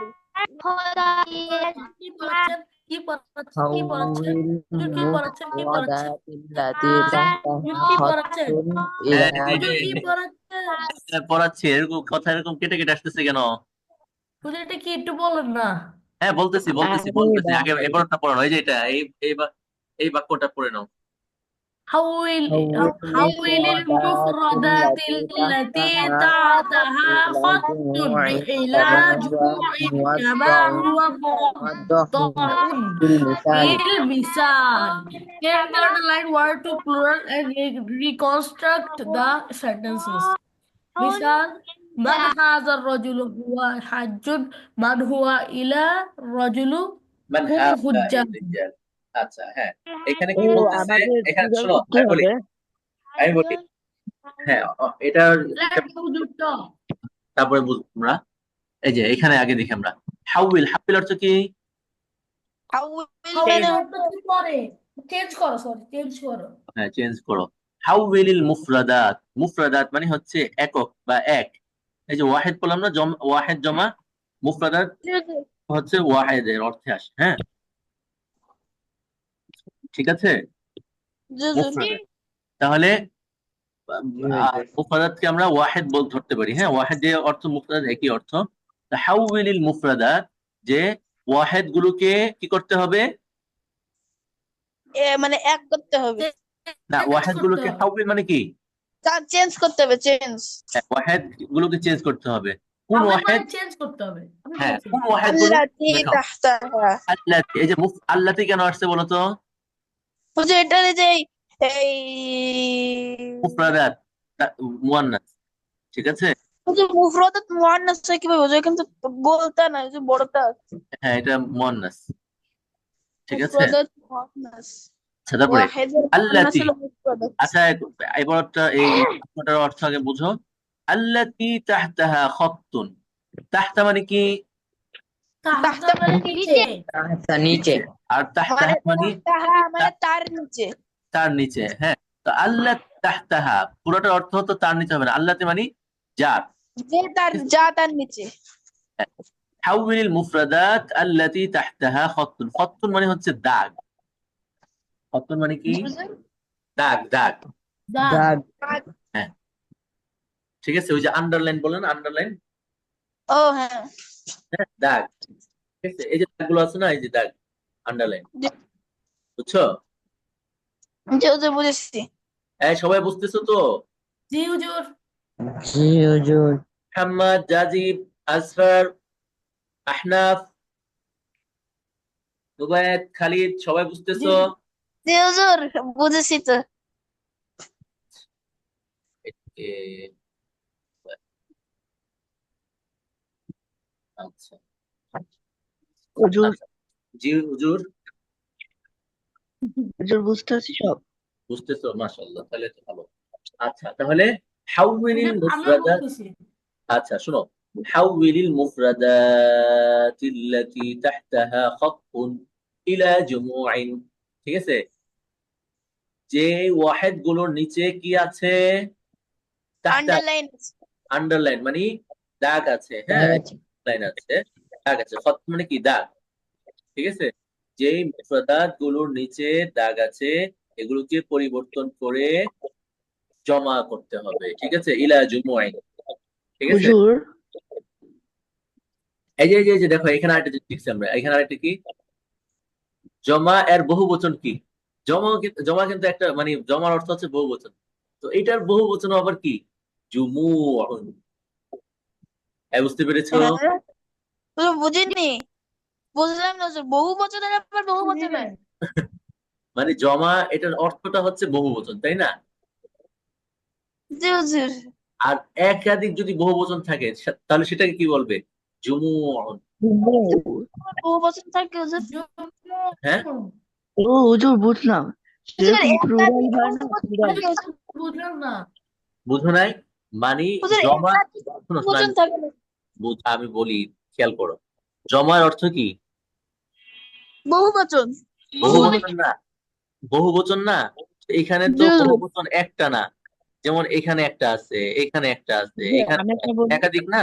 কি পড়াচ্ছেন কি পড়াচ্ছেন কি পড়াচ্ছেন حول হুজুর কি পড়াচ্ছেন কি পড়াচ্ছেন المفردات التي হুজুর تحتها কি خط পড়াচ্ছেন إلى এই যে হুজুর কি পড়াচ্ছেন পড়াচ্ছি, এরকম কথা এরকম কেটে কেটে আসতেছে কেন? হুজুর এটা কি একটু বলেন না হ্যাঁ, বলতেছি أريد আগে এবারটা পড়ানো, এই যে এটা এই বাক্যটা পড়ে নাও। حول حول حول المفردات المفردات التي التي تحتها تحتها إلى خط جموع إلى كما جموع هو كما هو موضح موضح في المثال. في المثال. Here the underline word to plural and reconstruct the sentences. مثال من هذا الرجل هو حج من هو إلى الرجل মান هم হাউলা حجاج রিজাল। আচ্ছা, হ্যাঁ, এখানে ও কি বলতেছে? আমাদের এখানে জিজ্ঞাসা শোনো, করতে আমি বলি হবে আমি বলি হ্যাঁ, এটা لا حدود তারপরে বুঝবো আমরা। এই যে এখানে আগে দেখি আমরা হাউল অর্থ কি? حول হাউল অর্থ কি পরে চেঞ্জ করো সরি চেঞ্জ করো হ্যাঁ, চেঞ্জ করো। হাউলিল মুফরাদাত মানে হচ্ছে একক বা এক। এই যে ওয়াহিদ বললাম না, ওয়াহিদ জমা মুফরাদাত হচ্ছে ওয়াহিদের অর্থে আসে। হ্যাঁ, ঠিক আছে, মুফরাদাত। তাহলে মুফরাদাতকে আমরা ওয়াহিদ ধরতে পারি। হ্যাঁ, ওয়াহিদ যে অর্থ মুফরাদাত একই অর্থ। হাউলিল মুফরাদাত, যে ওয়াহিদ গুলোকে কি করতে হবে? মানে এক করতে হবে, না, চেঞ্জ ওয়াহিদ করতে গুলোকে হবে হাউল মানে কি? চেঞ্জ করতে হবে, চেঞ্জ। হ্যাঁ, ওয়াহিদ গুলোকে চেঞ্জ করতে হবে। কোন হাউল ওয়াহিদ? মানে চেঞ্জ করতে হবে আমি হ্যাঁ, বলছি কোন ওয়াহিদ গুলো? আল্লাতি দেখাও। তাহতাহা। আল্লাতি, এই যে আল্লাতি কেন আসছে বলো তো? বুঝো এটার এই যে এই মুফরাদাত, মুয়ান্নাস, ঠিক আছে। বুঝো মুফরাদাত মুআন্নাস কিভাবে বুঝো, কিন্তু বলতা না, এই যে বড়টা হ্যাঁ, এটা মুয়ান্নাস, ঠিক আছে। মুফরাদাত মুআন্নাস, আচ্ছা, তারপরে ওয়াহিদের মুআন্নাস আল্লাতি। হলো মুফরাদাত। আচ্ছা, এবারটা এই কথাটার অর্থ আগে বুঝো। আল্লাতি তাহতাহা খাত্তুন, তাহতা মানে কি? তাহতা মানে নিচে তাহতা নিচে, আর তাহতাহা মানে তাহা মানে তার নিচে। তার নিচে। হ্যাঁ, তো আল্লাহ তাহতাহা পুরোটার অর্থ হতো তার নিচে হবে না, আল্লাতি মানে যার। যা তার নিচে। হাউলিল মুফরাদাত আল্লাতি তাহতাহা খাত্তুন, খাত্তুন মানে হচ্ছে দাগ। খাত্তুন মানে কি? দাগ, দাগ। দাগ দাগ, হ্যাঁ, ঠিক আছে, ওই যে আন্ডারলাইন বলেন, আন্ডারলাইন, ও হ্যাঁ, দাগ, ঠিক আছে। এই যে দাগগুলো আছে না, এই যে দাগ, আন্ডারলাইন, বুঝছো? যে বুঝেছি। সবাই বুঝতেছো তো? জি হুজুর জি হুজুর। মোহাম্মদ, জাজিব, আসফার, আহনাফ, নুবায়েত, খালিদ, সবাই বুঝতেছো? জি হুজুর বুঝেছি তো। এ, আচ্ছা, হুজুর জি হুজুর, হুজুর বুঝতেছি সব। বুঝতেছো? মাশাআল্লাহ, তাহলে তো ভালো। আচ্ছা, তাহলে হাউলিল আমরা মুফরাদাত। বলতেছি আচ্ছা, শোনো, হাউলিল মুফরাদাতিল্লাতী তাহতাহা খাত্তুন ইলা জুমুইন, ঠিক আছে। যে ওয়াহিদ গুলোর নিচে কি আছে? তাহতা, আন্ডারলাইন। আন্ডারলাইন মানে দাগ আছে। হ্যাঁ, লাইন আছে, দাগ আছে। খত মানে কি? দাগ, ঠিক আছে। যে মুফরাদাত গুলোর নিচে দাগ আছে, এগুলোকে পরিবর্তন করে জমা করতে হবে, ঠিক আছে। ইলা জুমুইন, ঠিক আছে। হুজুর এই যে দেখো, এখানে আরেকটা জিনিস লিখছি আমরা। এখানে আরেকটা কি? জমা এর বহুবচন কি? জমা কিন্তু একটা মানে জমার অর্থ হচ্ছে বহুবচন। তো এটার বহুবচন আবার কি? জুমুউন। বুঝতে পেরেছো? হ্যাঁ, বুঝিনি, বুঝলাম না হুজুর, বহু বচনের আবার বহু বচনের। মানে জমা, এটার অর্থটা হচ্ছে বহুবচন, তাই না? জি হুজুর। আর একাধিক যদি বহুবচন থাকে, তাহলে সেটাকে কি বলবে? জুমুউন। বহু বচন থাকে হুজুর। হ্যাঁ, ও হুজুর বুঝলাম, হুজুর যেরকম প্লুরাল একাধিক হয় না, বহুবচন প্লুরাল। থাকে। বুঝলাম না। বুঝো নাই? মানে হুজুর জমা, একাধিক শোনো শোনো বহুবচন থাকে না। আমি বলি, খেয়াল করো। জমার অর্থ কি? বহুবচন। বহু বহু বচন না, বহু বচন না। এখানে তো জি বহু হুজুর। বচন একটা না, যেমন এখানে একটা আছে, এখানে একটা আছে, হুজুর, এখানে আমি একটা বলি। একাধিক না।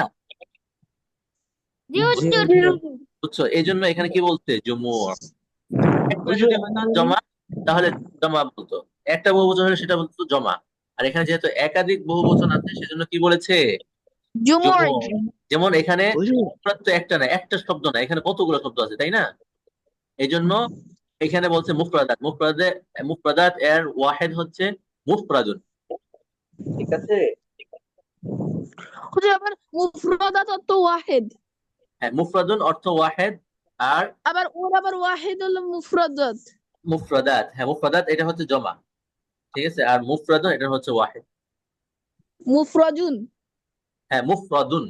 জি জি হুজুর। জি হুজুর। হুজুর। বুঝছো? এই জন্য এখানে কি বলছে, জমুর। একটা হুজুর যদি আমি হতো বলি। জমা, তাহলে জমা বলতো। একটা বহু বচন হলে সেটা বলতো জমা। আর এখানে যেহেতু একাধিক বহু বচন আছে, সেজন্য কি বলেছে, জুমুর। জমুর। যেমন এখানে হুজুর মুফরাদ তো একটা না, একটা শব্দ না, এখানে কতগুলো শব্দ আছে, তাই না? এই জন্য এখানে বলছে মুফরাদাত। মুফরাদাত এর ওয়াহেদ হচ্ছে মুফরাদুন। ঠিক আছে? হুজুর আবার মুফরাদাত অর্থ ওয়াহিদ। হ্যাঁ, মুফরাদুন অর্থ ওয়াহেদ। আর আবার ওর আবার ওয়াহিদ হলো মুফরাদাত। মুফরাদাত, হ্যাঁ মুফরাদাত এটা হচ্ছে জমা। ঠিক আছে? আর মুফরাদুন এটা হচ্ছে ওয়াহেদ। মুফরাজুন। হ্যাঁ মুফরাদুন,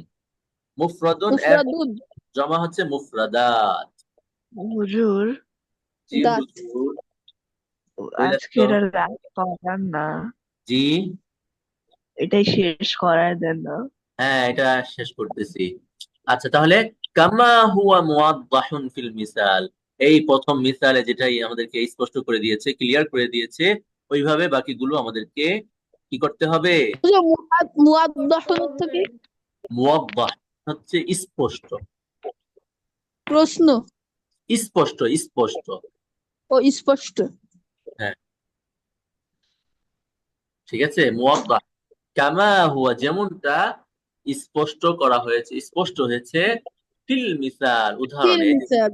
মুফরাদুন এর মুফরাদুন। জমা হচ্ছে মুফরাদাত। হুজুর, জি দাত। হুজুর। বুঝলেন তো? আজকের আর রাত করার না, জি। এটাই শেষ করার দেন না। হ্যাঁ, এটা শেষ করতেছি। আচ্ছা তাহলে, কামা হুয়া মুওয়াদ্দাহুন ফিল মিসাল, এই প্রথম মিসালে যেটাই আমাদেরকে স্পষ্ট করে দিয়েছে, ক্লিয়ার করে দিয়েছে, ওইভাবে বাকিগুলো আমাদেরকে কি করতে হবে। হুজুর করতে মুওয়াদ্দাহুন অর্থ হবে। কি? মুওয়াদ্দাহ হচ্ছে স্পষ্ট, প্রশ্ন স্পষ্ট, স্পষ্ট। ও স্পষ্ট। হ্যাঁ, ঠিক আছে। মুওয়াদ্দাহ কামা হুয়া, যেমনটা স্পষ্ট করা হয়েছে, স্পষ্ট হয়েছে, ফিল মিসাল ফিল উদাহরণে। মিসাল।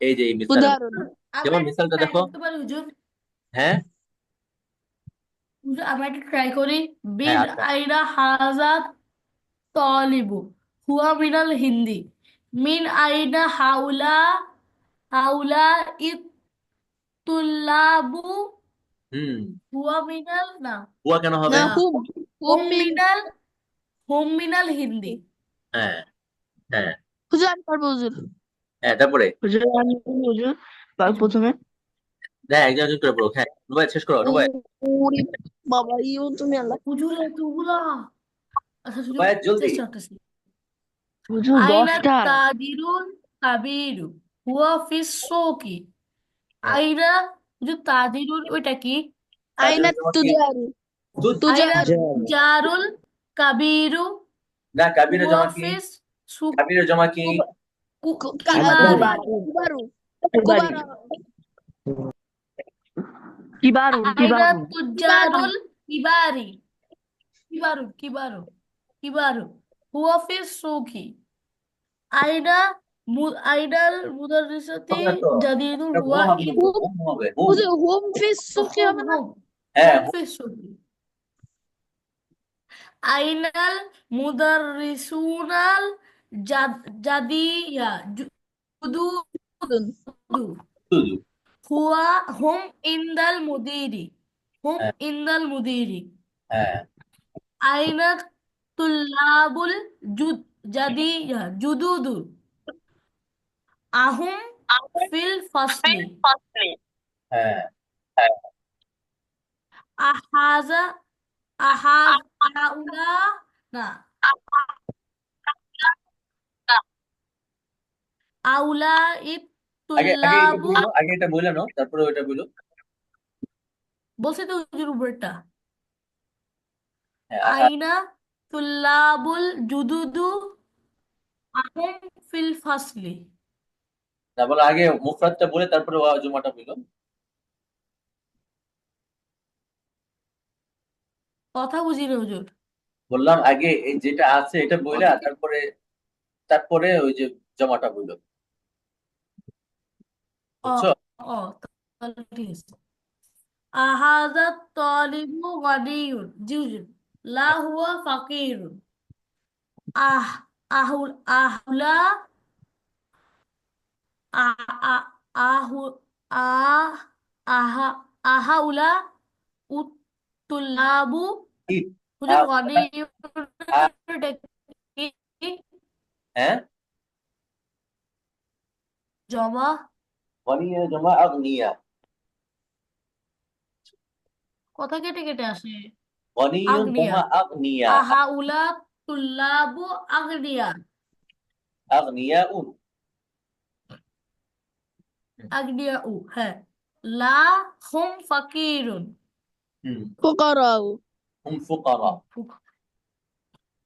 এই যে এই মিসালের উদাহরণ। মধ্যে, আমরা যেমন একটু মিসালটা ট্রাই দেখো। করতে পারি হুজুর? হ্যাঁ হুজুর আমরা একটু ট্রাই করি। হ্যাঁ বিন আচ্ছা। আইনা হাজা তলিবু হুয়া মিনাল হিন্দি। মিন আইনা হাউলা হাউলা ইত্তুল্লাবু হুম। হুয়া মিনাল না হুয়া কেন হবে? না আহ, হুম। হুম হোম মিন। মিনাল হোম মিনাল হিন্দি। হ্যাঁ হ্যাঁ হুজুর আমি পারবো হুজুর। হ্যাঁ, তারপরে হুজুর আমি বলি, হুজুর প্রথমে। হ্যাঁ, একজন একজন করে পড়ো। হ্যাঁ, নুবাইত শেষ করো, নুবাইত। ওরে বাবা ইউ তুমি আল্লাহ। হুজুর এতগুলা। আচ্ছা হুজুর নুবাইত জলদি। চেষ্টা করতেছি। হুজুর আইনা 10টা। তাজিরুল কাবিরু হুয়া ফিস সুকি। হ্যাঁ, আইনা হুজুর তাজিরুল ওইটা কি? আইনা তাজুল জমা কি? তুজারু। তুত। আইনা তুজারু। জি জারুল কাবিরু না, কাবিরের হুয়া জমা কি? ফিস সুক কাবিরের জমা কি? আব্দুল কিবারি। বাড়ি। কুবারু। কুবারি। কুবারা। কিবারুন আইনা কিবারুন। কিবারু। তুজারুল কিবারি। কিবারু কিবারু হুয়া ফিস সুকি। আইনা আইনাল মুদাররিসাতি হবে না তো, জাদিদুল এটা হুয়া হুয়া হবে না তো, হুম। হুম হবে, হুম। হুজুর হুম ফিস সুখী হোম হবে না? হোম হ্যাঁ হোম ফিস সুকি। আইনাল মুদাররিসুনাল জাদিয়া জুদুদু শুধু। হুয়া হুম ইনদাল মুদিরি। হুম হ্যাঁ ইনদাল মুদিরি। হ্যাঁ আইনা তুল্লাবুল জুদ জাদিয়া জুদুদু আহুম ফিল ফাসলি। হ্যাঁ আহাজা আহাজ আউলা না আউলা আগে আগে এটা তুল্লাবু। বললো, আগে এটা বললো না, তারপরে ওইটা বললো। বলছে তো হুজুর উপরটা। হ্যাঁ আইনা তুল্লাবুল জুদুদু আহুম ফিল ফাসলি। না, বলো আগে মুফরাদটা বলে তারপরে ওয়া জুমাটা বললো। কথা বুঝি না হুজুর। বললাম আগে এই যেটা আছে এটা বইলা, কথা কি? তারপরে তারপরে ওই যে জমাটা বললো। অ বুঝছো? অ তাহলে ঠিক আছে। আহাদা তালিবু গানিয়ুন জি হুজুর। লা হুয়া ফাকিরুন। আহ আহুল আহুলা আহ আহ আহু আহ আহা আহাউলা উত্তুল্লাবু কি? হুজুর গানিয়ুন আ- এটা কি? হ্যাঁ, জমা। ওয়ানিয়া জমা আগনিয়া। কথা কেটে কেটে আসে। গনিয়ুন আগনিয়া। হুমা আগনিয়া আহাউলা তুল্লাবু আগনিয়া। আগনিয়াউন আগনিয়া উ, হ্যাঁ। লা হুম ফাকিরুন। হুম فقراء হুম ফুকারা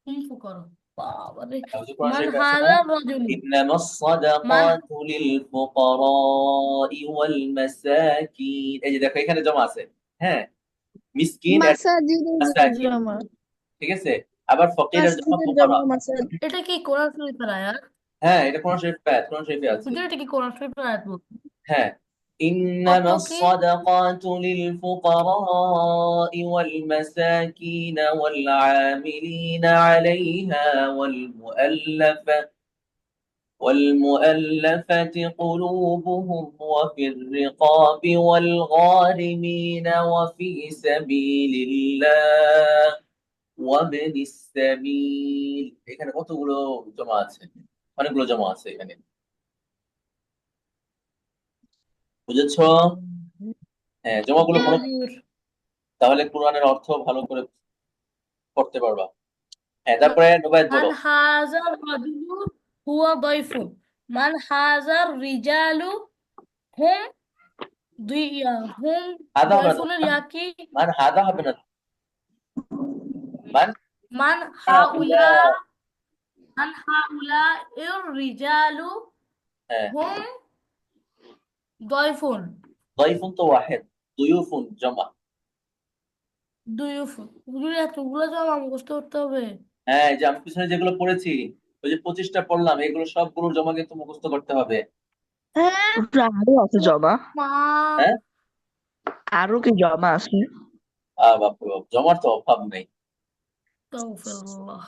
হুম ফুকরা। বাবারে। তাহলে কোরআন মান শরীফে আছে না হাযা রাজুল। ইন্নামাস মান সাদাকাতু লিল ফুকারাই ওয়াল মাসাকিন এই যে দেখো এখানে জমা আছে হ্যাঁ মিসকিন এর مساجد মাসাকিন الجمع ঠিক আছে আবার ফকিরের জমা مسجد ফুকারা الجمع مساجد এটা কি কোরআন শরীফের আয়াত? হ্যাঁ এটা কোরআন শরীফে আয়াত কোরআন শরীফে আছে হুজুর, এটা কি কোরআন শরীফের আয়াত বলছে? হ্যাঁ কত إنما কি? الصدقات للفقراء والمساكين والعاملين عليها والمؤلفة قلوبهم وفي الرقاب والغارمين وفي سبيل الله وابن السبيل এখানে কতগুলো জমা আছে অনেকগুলো জমা আছে এখানে বুঝেছো হ্যাঁ জমাগুলো জি মনে হুজুর। তাহলে কোরআনের অর্থ ভালো করে পড়তে পারবা হ্যাঁ তারপরে নুবাইত মান বলো হাজার রাজুলু হুয়া দয়ফুন। মান হাজার রিজালু হুম হুম হাদা হবে না দয়ফুনের ইয়াকি। মান হাদা হবে না মান মান হাউলা হাউলা মান হাউলা ইর রিজালু হ্যাঁ হুম দয়ফুন। ضيف তো ওয়াহিদ ضيوف জমা দুইফুন। হুজুর, এতগুলো জমা মুখস্থ করতে হবে? হ্যাঁ এই যে আমি পিছনে যেগুলো পড়েছি ওই যে 25টা পড়লাম এগুলো সবগুলোর জমা কিন্তু মুখস্থ করতে হবে হ্যাঁ আরো আছে জমা? মা। হ্যাঁ আরো কি জমা আছে? বাপরে বাপ জমার তো অভাব নেই তাগফিরুল্লাহ।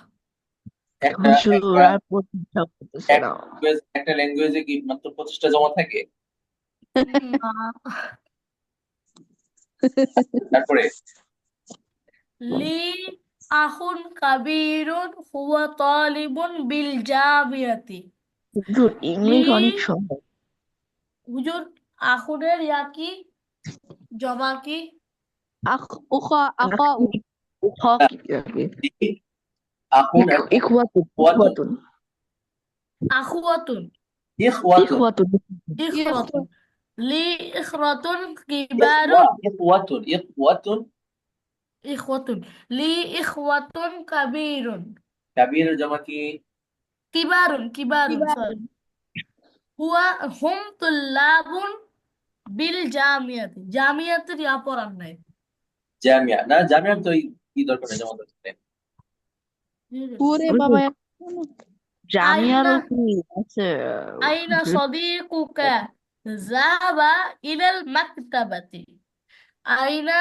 একটা হুজুর আর পড়তে ইচ্ছা করতেছে না। একটা ল্যাঙ্গুয়েজে কি মাত্র 25টা জমা থাকে না। তারপরে লি আখুন কাবীরুন হুয়া তালিবুন বিল জামিয়াতি। হুজুর লি ইংলিশ অনেক সহজ। হুজুর, আখুনের ইয়াকি জমা কি? أخاء আখুন ইখওয়াতুন ইখওয়াতুন আখুয়াতুন। ইখওয়াতুন ইখওয়াতুন ইখরাতুন। লি ইখরাতুন কিবারুন। ইখওয়াতুন ইখওয়াতুন ইখওয়াতুন। লি ইখওয়াতুন কাবীরুন। কাবীরের জমা কি কিবারুন, সরি। হুয়া হুম তুল্লাবুন বিল জামিয়াতি। জামিয়াতের ইয়া পড়ার নাই। জামিয়া না জামিয়ার তো কি দরকার নেই জমা করতে पूरे बाबा জামিয়ারও আইনা কি আছে? আইনা সদীকুকা যাবা ইলাল মাকতাবাতি। আইনা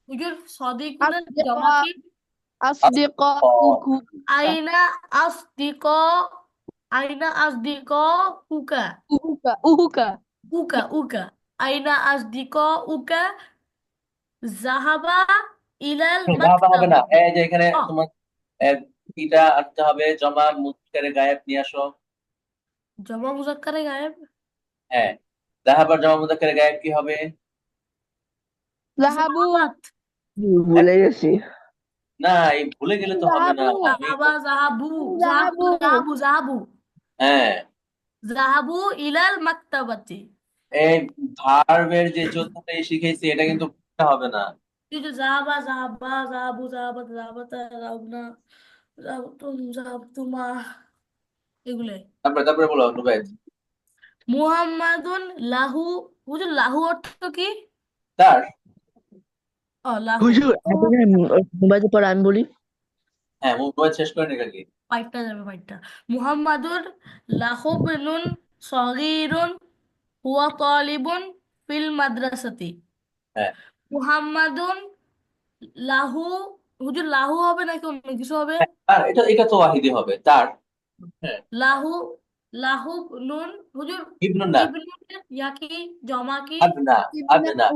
হুজুর সদীকুনের জমা কি? أصدقاؤك আইনা আসদিক আইনা আসদিক উকা أهك উকা আইনা আসদিক উকা জাহাবা ইলাল জাহাবা হবে না মাকতাবাতি। এই যে এখানে অ, তোমার এটা আনতে হবে জমা মুজাক্কারে গায়েব নিয়ে আসো জমা মুজাক্কারে গায়েব। হ্যাঁ জাহাবার জমা মুজাক্কারে গায়েব কি হবে ذهبوا জাহাবাত। হ্যাঁ? ভুলে গেছি। না এই ভুলে গেলে তো হবে না ذهبوا আমি জাহাবা জাহাবু জাহাবু ذهبوا জাহাবু জাহাবু হ্যাঁ জাহাবু ইলাল মাকতাবাতি। এই ভার্বের যে চতুর্থই শিখেছি এটা কিন্তু ভুলতে হবে না এই যে জাহাবা জাহাবা জাহাবু জাহাবাত জাহাবাতা জাহাবনা জাহাবতুম জাহাবতুমা, এগুলাই। তারপরে বলো নুবাইত মুহাম্মাদুন লাহু। হুজুর, লাহু অর্থ কি? তার লাহু হুজুর মোবাইল পর আমি বলি। হ্যাঁ নুবাইত শেষ করে নিক আগে পাইটটা যাবে, পাইটটা। মুহাম্মাদুর লাহুবনুন সগীরুন হুয়া তালিবুন ফিল মাদ্রাসাতি। হ্যাঁ মুহাম্মাদুন লাহু। হুজুর, লাহু হবে নাকি অন্য কিছু হবে? আর এটা তো ওয়াহিদি হবে তার হ্যাঁ লাহু লাহু নুন। হুজুর, ইবনুন না ইবনুনের ইয়াকি জমা কি? আবনা আবনা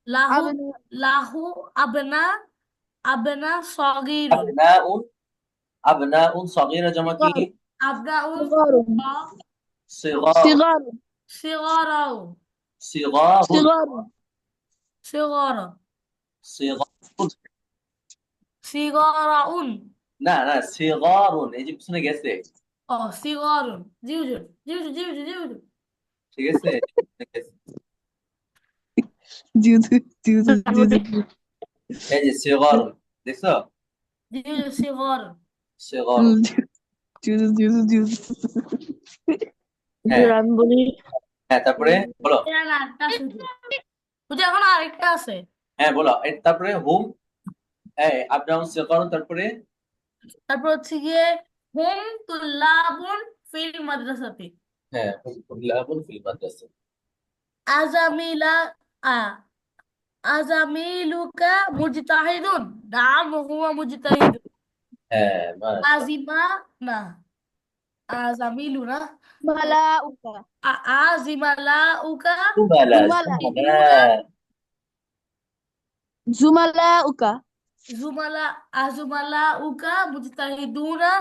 লাহু أبناء লাহু আবনা আবনা সগীরুন। আবনাউন আবনাউন সগীরা জমা কি আবনাউন صغار সিগার صغار সিগরাউ। সিগারুন صغار صغارا সিগারুন صغارا না না সিগারুন এই যে পিছনে গেছে اه صغار جيوجر جيوجر جيوجر جيوجر ঠিক আছে পিছনে গেছে। এই যে সিগারুন দেখছো جيوجر صغار সিগারুন হ্যাঁ আমি বলি হ্যাঁ তারপরে বলো এরা না একটা শুধু বুঝে এখন আরেকটা আছে হ্যাঁ বলো তারপরে হুম এই আপ ডাউন সিগারুন তারপরে তারপর হচ্ছে গিয়ে হুম তুল্লাবুন ফিল মাদ্রাসাতি হ্যাঁ লাবুন ফিল মাদ্রাসা আজামিলা আ আজামিলুকা মুজতাহিদুন নাম হুয়া মুজতাহিদুন হ্যাঁ মাশাআল্লাহ আজিমা না আজামিলু না زملاؤك আজিমালাউকা সুমালা زملاء ইদুনা زملاؤك জুমালা আজুমালাউকা মুজতাহিদুনা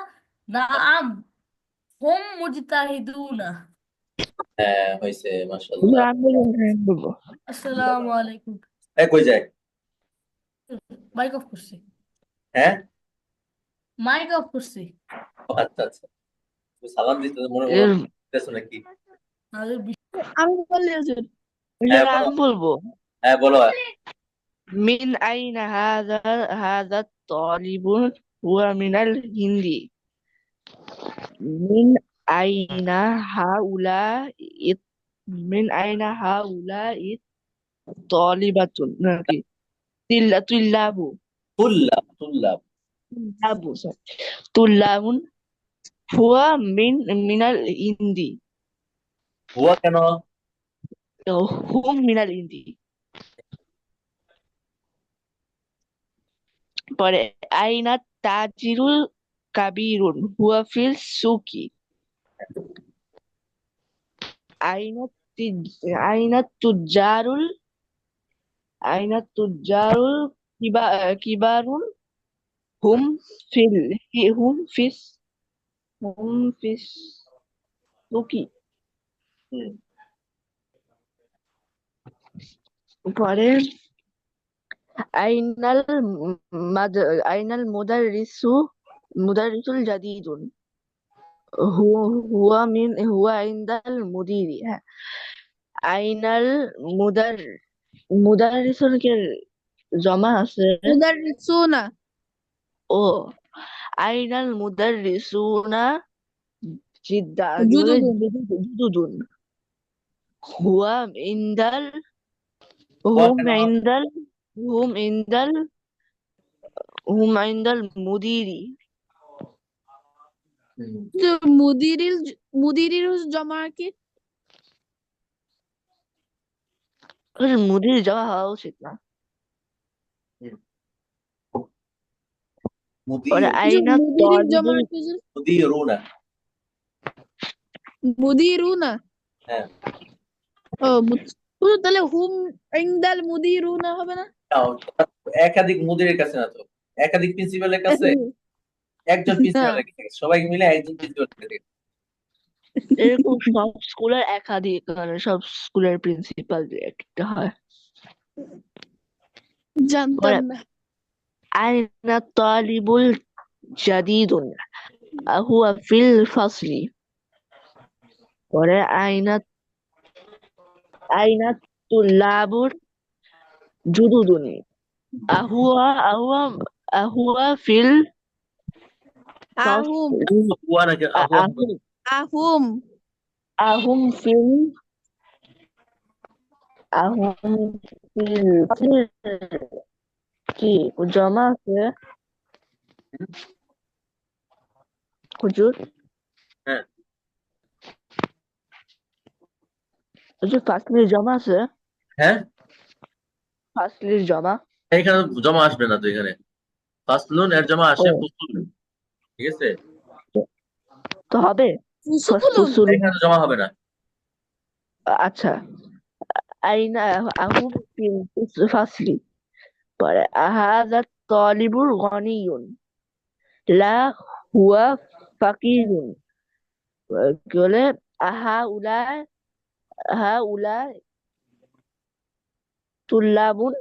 নাম হুম মুজতাহিদুনা হ্যাঁ হয়েছে মাশাআল্লাহ আমি বলবো আসসালামু আলাইকুম এই কই যায় মাইক অফ করছি হ্যাঁ মাইক অফ করছি ও, আচ্ছা আচ্ছা তুমি সালাম দিতে মনে এর করতেছো নাকি আগে আমি বললি হুজুর হ্যাঁ বলো আমি বলবো হ্যাঁ বলো من أين هذا الطالب هو من الهند من أين هؤلاء من أين هؤلاء طالبة নাকি طلاب তুল্লাব sorry. طلاب هو من الهند হুয়া কেন هم من الهند পরে আইনা তাজিরুল কাবিরুন হুয়া ফিল সুকি আইনা আইনা তুজারুল আইনা তুজারুল কিবারুন হুম ফিল হুম ফিস হুম ফিস সুকি হুম, পরে আইনাল আইনাল মুদারিসুল জাদিদুন হুয়া ইনদাল মুদিরি হ্যাঁ আইনাল মুদার মুদারিসুল কে জমা আছে مدرسون ও আইনাল মুদারিসুনা জিদ্দা কি বলে جدد জুদুদুন হুয়া ইনদাল হুয়া হুম কেন ইনদাল হুম ইনদাল হুম ইনদাল মুদিরি হুম, মুদিরির জমা কি মুদির যাওয়া হওয়া উচিত না হুম। পরে মুদির আইনা মুদিরির জমা তলিবুল কি হুজুর? মুদিরুনা মুদিরুনা হ্যাঁ হুজুর তাহলে হুম ইনদাল মুদিরুনা হবে না নাও, একাধিক মুদিরের কাছে না তো একাধিক প্রিন্সিপালের কাছে একজন না প্রিন্সিপালের কাছে সবাই মিলে একজন প্রিন্সিপালের কাছে এরকম সব স্কুলের একাধিক মানে সব স্কুলের প্রিন্সিপাল একটা হয় জানতাম পরে না আইনা তলিবুল জাদিদুন হুয়া ফিল ফাসলি পরে আইনা তুল্লাবুর জুদুদুন আহুয়া আহুয়া আহুয়া ফিল আহুম হুয়া নাকি হুয়া হবে আহুম আহুম আহুম ফিল আহুম ফিল কি জমা আছে হুজুর হ্যাঁ হুজুর ফাসলির জমা আছে হ্যাঁ ফাসলির জমা এখানে জমা আসবে না তো এখানে ফাসলুন এর জমা ও আসে ফুসুল ঠিক আছে তো হবে ফুসুলুন ফুসুল এখানে জমা হবে না আচ্ছা আইনা আহুম ফিল ফাসলি পরে আহাদা তলিবুর গনিয়ুন লা হুয়া ফাকিরুন কি বলে আহা উলা তুল্লাবুন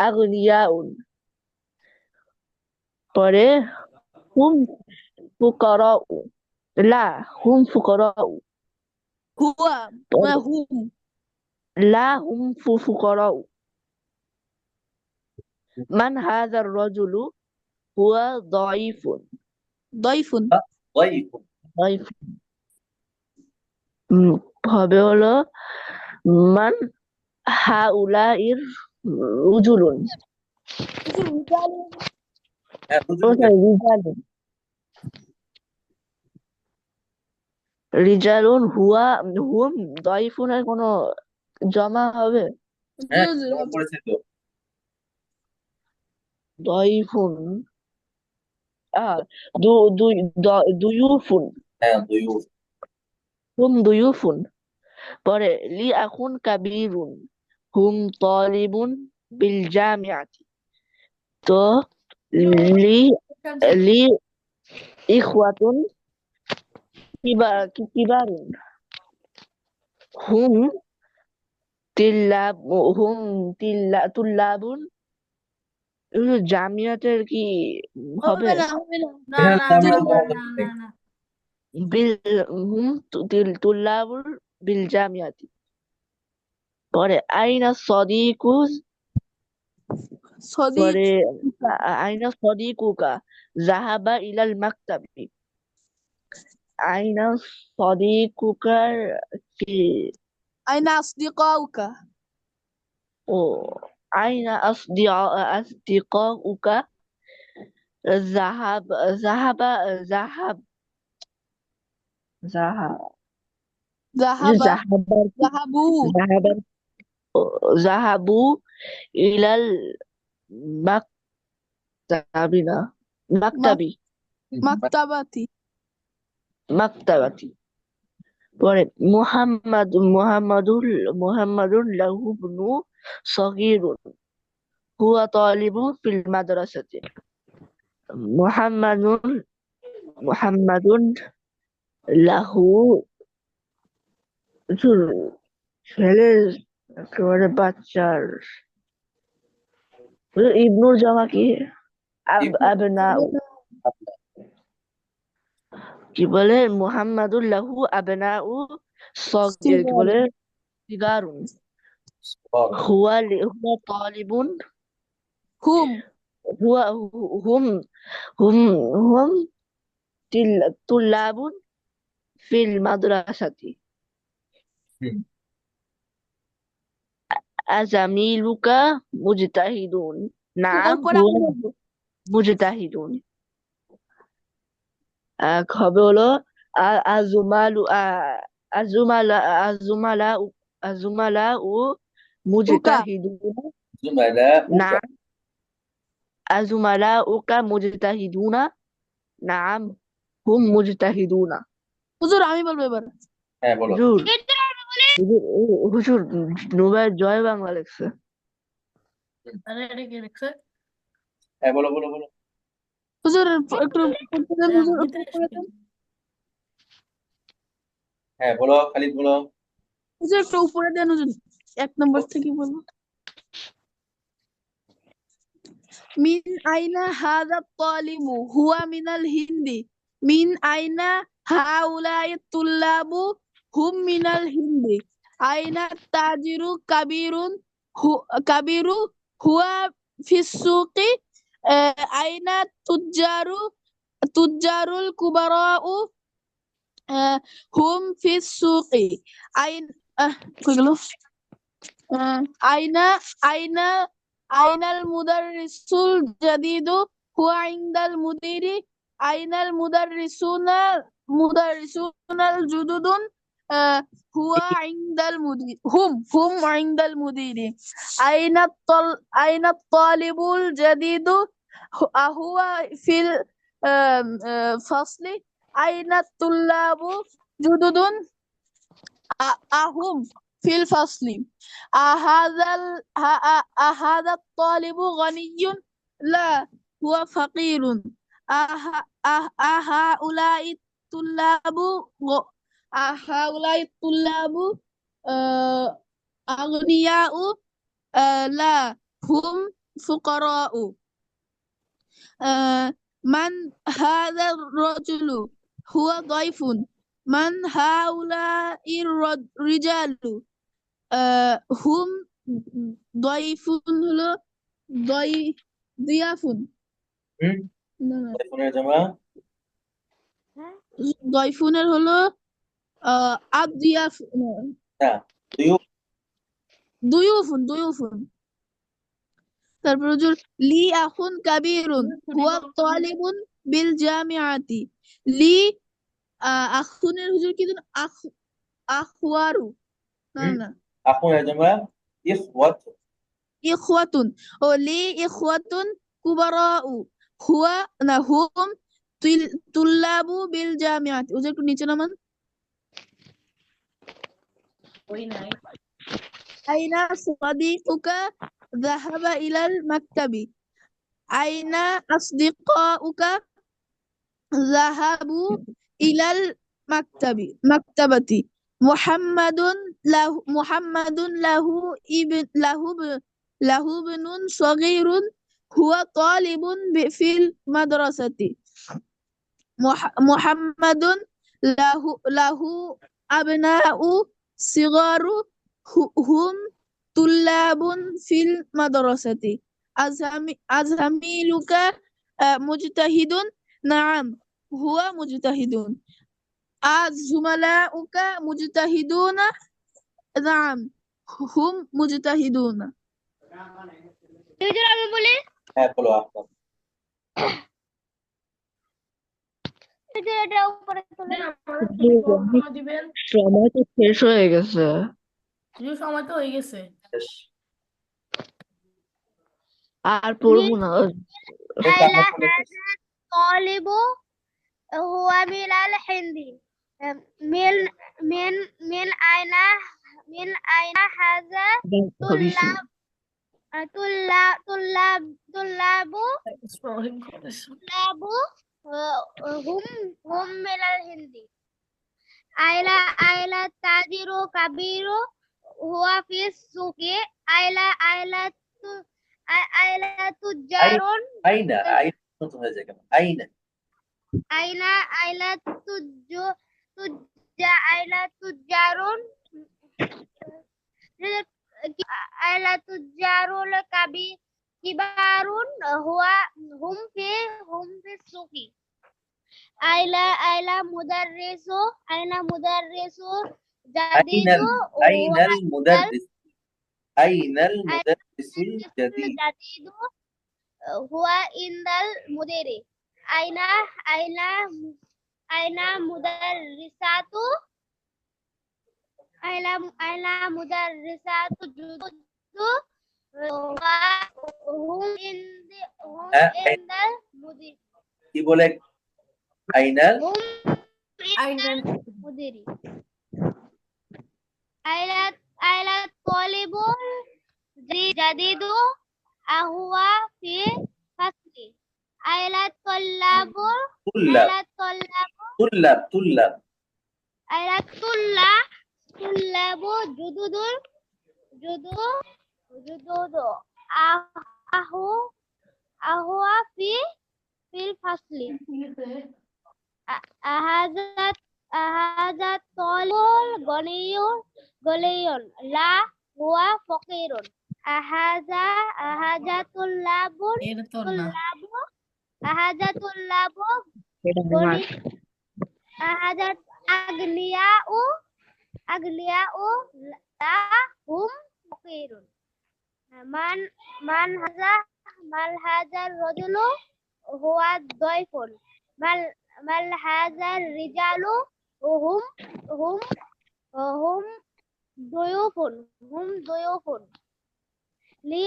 আগনিয়াউন। পরে হুম ফুকারাউ, লা হুম ফুকারাউ, هو পরে هم লা হুম ফুকারাউ। মান হাযার রাজুলু হুয়া দাঈফুন। ضيف ضيف দাঈফ হবে হলো মান হাউলাইর রুজুলুন। হ্যাঁ ও বুঝুন সরি রিজালুন। রিজালুন হুয়া হুম দাঈফুনের কোনো জমা হবে? হ্যাঁ جزر জমা পড়েছে তো দাঈফুন আহ দু দুই দুয়ুফুন। হ্যাঁ দুয়ুফ হুম দুয়ুফুন। পরে লি আখুন কাবীরুন হুম তালিবুন বিল জামিআতি। তো লি লি ইখওয়াতুন কিবারুন হুম তিল্লাব হুম তুল্লাবুন। জামিয়াতের কি হবে? না এখানে না না জামিয়া না জমা না করতে না নেই না বিল হুম তুল্লাবুল বিল জামিয়াতি। পরে আইনা সদিকুস। صديق পরে আইনা সদিকুকা জাহাবা ইলাল মাকতাবি। আইনা সদিকুকার কি أين أصدقاؤك ও আইনা আসদিকাউকা জাহাব জাহাবা জাহাব জাহাব ذهب জাহাবার ذهبوا জাহাবার জাহাবু ইলাল মাকতাবি না مك- মাকতাবি مكتبتي মাকতাবাতি। পরে মুহাম্মাদুন লাহু ইবনু সগীরুন হুয়া তালিবু ফিল মাদ্রাসাতি। মুহাম্মাদুন মুহাম্মাদুন লাহু ছেলের একেবারে বাচ্চার ইবনুর জামা কি আবনা কি বলে মুহাম্মাদুল লাহু আবনাউ কি صغار বলে সিগারুন হুয়া তালিবুন هم হুয়া হুম হুম হুম তুল্লাবুন ফিল মাদ্রাসাতি। হুম। আজামিলুকা মুজতাহিদুন নাম এরপরে হুয়া আমি বলবো মুজতাহিদুন। হবে হলো আজুমালু আজুমালা আজুমালা আজুমালা ও উকা মুজতাহিদুন জুমালা না আজুমালা ওকা মুজতাহিদুনা নাম হুম মুজতাহিদুনা। হুজুর আমি বলবো এবার হ্যাঁ বলো হুজুর হুজুর নুবাইয়ের জয় বাংলা লেখছে। আরে এটা কি লিখছে হ্যাঁ বলো বলো বলো হুজুর একটু পড়তে দেন হুজুর একটু ভিতরে পড়ে দেন হ্যাঁ বলো খালিদ বলো হুজুর একটু উপরে দেন হুজুর 1 নম্বর থেকে বলবো মিন আইনা হাযা তালিবু হুয়া মিনাল হিন্দি মিন আইনা হাউলাই তুল্লাবু হুম মিনাল হিন্দি আইনা তাজিরু কাবিরু হুয়া ফিসসুকি আইনা তুজ্জারুল কুবারাউ হুম ফিসসুকি আইন কই গেল আইনা আইনা আইনাল মুদাররিসুল জাদিদু হুয়া ইনদাল মুদিরি আইনাল মুদাররিসুনাল জুদুদুন হুয়া ইনদাল মুদির হুম ইনদাল মুদিরি আইনাত তালিবুল জাদিদু হুয়া ফিল ফাসলি আইনাত তুল্লাবু জুদুদুন আহুম ফিল ফাসলি أهذا الطالب غني؟ لا هو فقير أهؤلاء الطلاب أهؤلاء الطلاب آه، أغنياء لا هم فقراء من هذا الرجل هو ضيف من هؤلاء الرجال هم ضيف হলো ضياف না না ضيفون জামা ضيفুনের হলো আদিয়াফ না দুয়ুফ ضيوف তারপর হুজুর লি আখুন কাবীরুন হুয়া তালিবুন বিল জামিআতি লি আখুনের হুজুর কি দেন আখওয়ারু না না আখুন জামা ইখওয়াত ইখওয়াতুন ও লি ইখওয়াতুন কুবারাউ হুয়া না হুম তুল্লাবু বিল জামিআতি হুজুর একটু নিচে নামান ওই নাই আইনা সাদিকুকা যাহাবা ইলাল মাকতাবি আইনা আসদিকাউকা যাহাবু ইলাল মাকতাবাতি মুহাম্মাদুন লাহু ইবনুন সগীরুন হুয়া তালিবুন ফিল মাদ্রাসাতি মুহাম্মাদুন লাহু আবনাউ সিগারু হুম তুল্লাবুন ফিল মাদ্রাসাতি আজহামিলুকা মুজতাহিদুন নাআম হুয়া মুজতাহিদুন আযুমালাউকা মুজতাহিদুনা নাআম হুম মুজতাহিদুনা হুজুর আমি বলি হ্যাঁ বলো আপনার হুজুর এটা উপরে তুলে না, আমার একটু কম সময় দিবেন সময় তো শেষ হয়ে গেছে। হুজুর, সময় তো হয়ে গেছে। শেষ। আর পড়বো না। এটা আইলা আপনার হাযা তালিবু হুয়া মিনাল হিন্দি মিন মিন মিন আইনা হাযা তুল্লাব তুল্লাবু হুম মিনাল হিন্দি আইলা তাজিরু কাবিরু হুয়া ফিস সুকি আইলা তুজারুন আইনা নতুন হয়ে যায় কেন আইনা আইলা তুজারুন তুজারুল কিবারুন হুম ফি সুকি আইলা মুদাররিসু জাদিদু আইনাল মুদাররিস আইনাল মুদাররিসুল জাদিদ জাদিদু হুয়া ইনদাল মুদিরি আইনা মুদাররিসাতু জুদুদু হুম ইনদাল মুদিরি কি বলে আইনাল হুম আইনাল মুদিরি আইলা তালিবুল জাদিদু আহুয়া ফি ফাসলি আইলা তাল্লাবুল তুল্লাব আইলা তুল্লাবু জুদুদু আহুয়া ফিল ফাসলি আহাজা তলুল গনিয়ুন লা হুয়া ফকিরুন আহাজা তুল্লাবুন এর তো না আহাজা তুল্লাবু এটা আমার আহাজা আগলিয়াউ লা হুম ফকিরুন মান হাজা রজুলু হুয়া দয়ফুন মাল হাজা রিজালু হুম দুয়ুফুন লি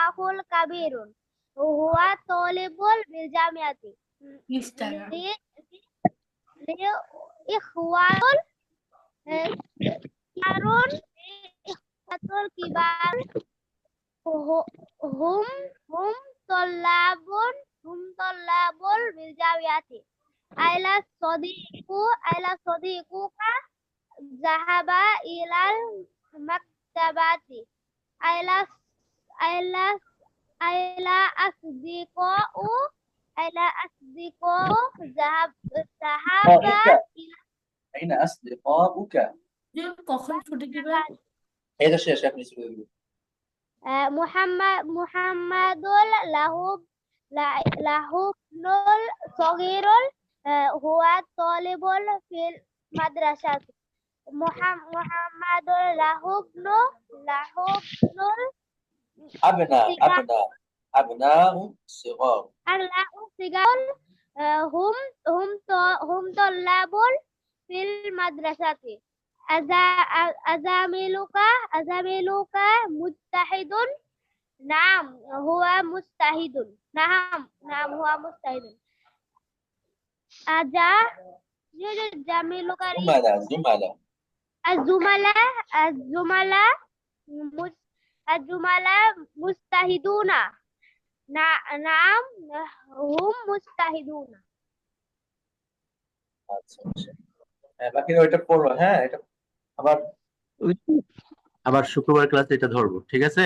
আখুল কাবীরুন হুয়া তালিবুল বিল জামিআতি 20 টাকা লি ইখওয়াতুল কিবার হুম তাল্লাবুল বিল জামিআতি আইলা সদিকু আইলা সদিকুকা জাহাবা ইলাল মাকতাবাতি আইলা আইলা আইলা আসদিকু আইলা আসদিকু জাহাবা أين أصدقاؤك যে কখন ছুটি দিবে هذا الشيء شيخ نسوي মুহাম্মাদুল লাহুবনুল সগীরুল হুয়া তালিবুল ফিল মাদ্রাসাতি মুহাম্মাদুল লাহুবনুল أبناء أبناء صغار সিগাল হুম তাল্লাবুল ফিল মাদ্রাসাতি আজামিলুকা মুজতাহিদুন নাম হুয়া মুজতাহিদুন নাম হুয়া মুজতাহিদুন জামিলুকা زملاء الزملاء মুজতাহিদুনা নাম হুম মুজতাহিদুনা আচ্ছা আচ্ছা হ্যাঁ বাকি ওইটা পড়বো হ্যাঁ এটা আবার আবার শুক্রবার ক্লাসে এটা ধরবো ঠিক আছে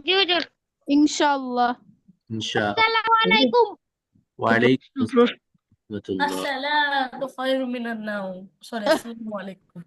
জি হুজুর ইনশাআল্লাহ। ইনশাআল্লাহ আসসালামু আলাইকুম ওয়ালাইকুম আসসালাম আসসালাতু খায়রুম মিনান নাওম সরি আসসালামু আলাইকুম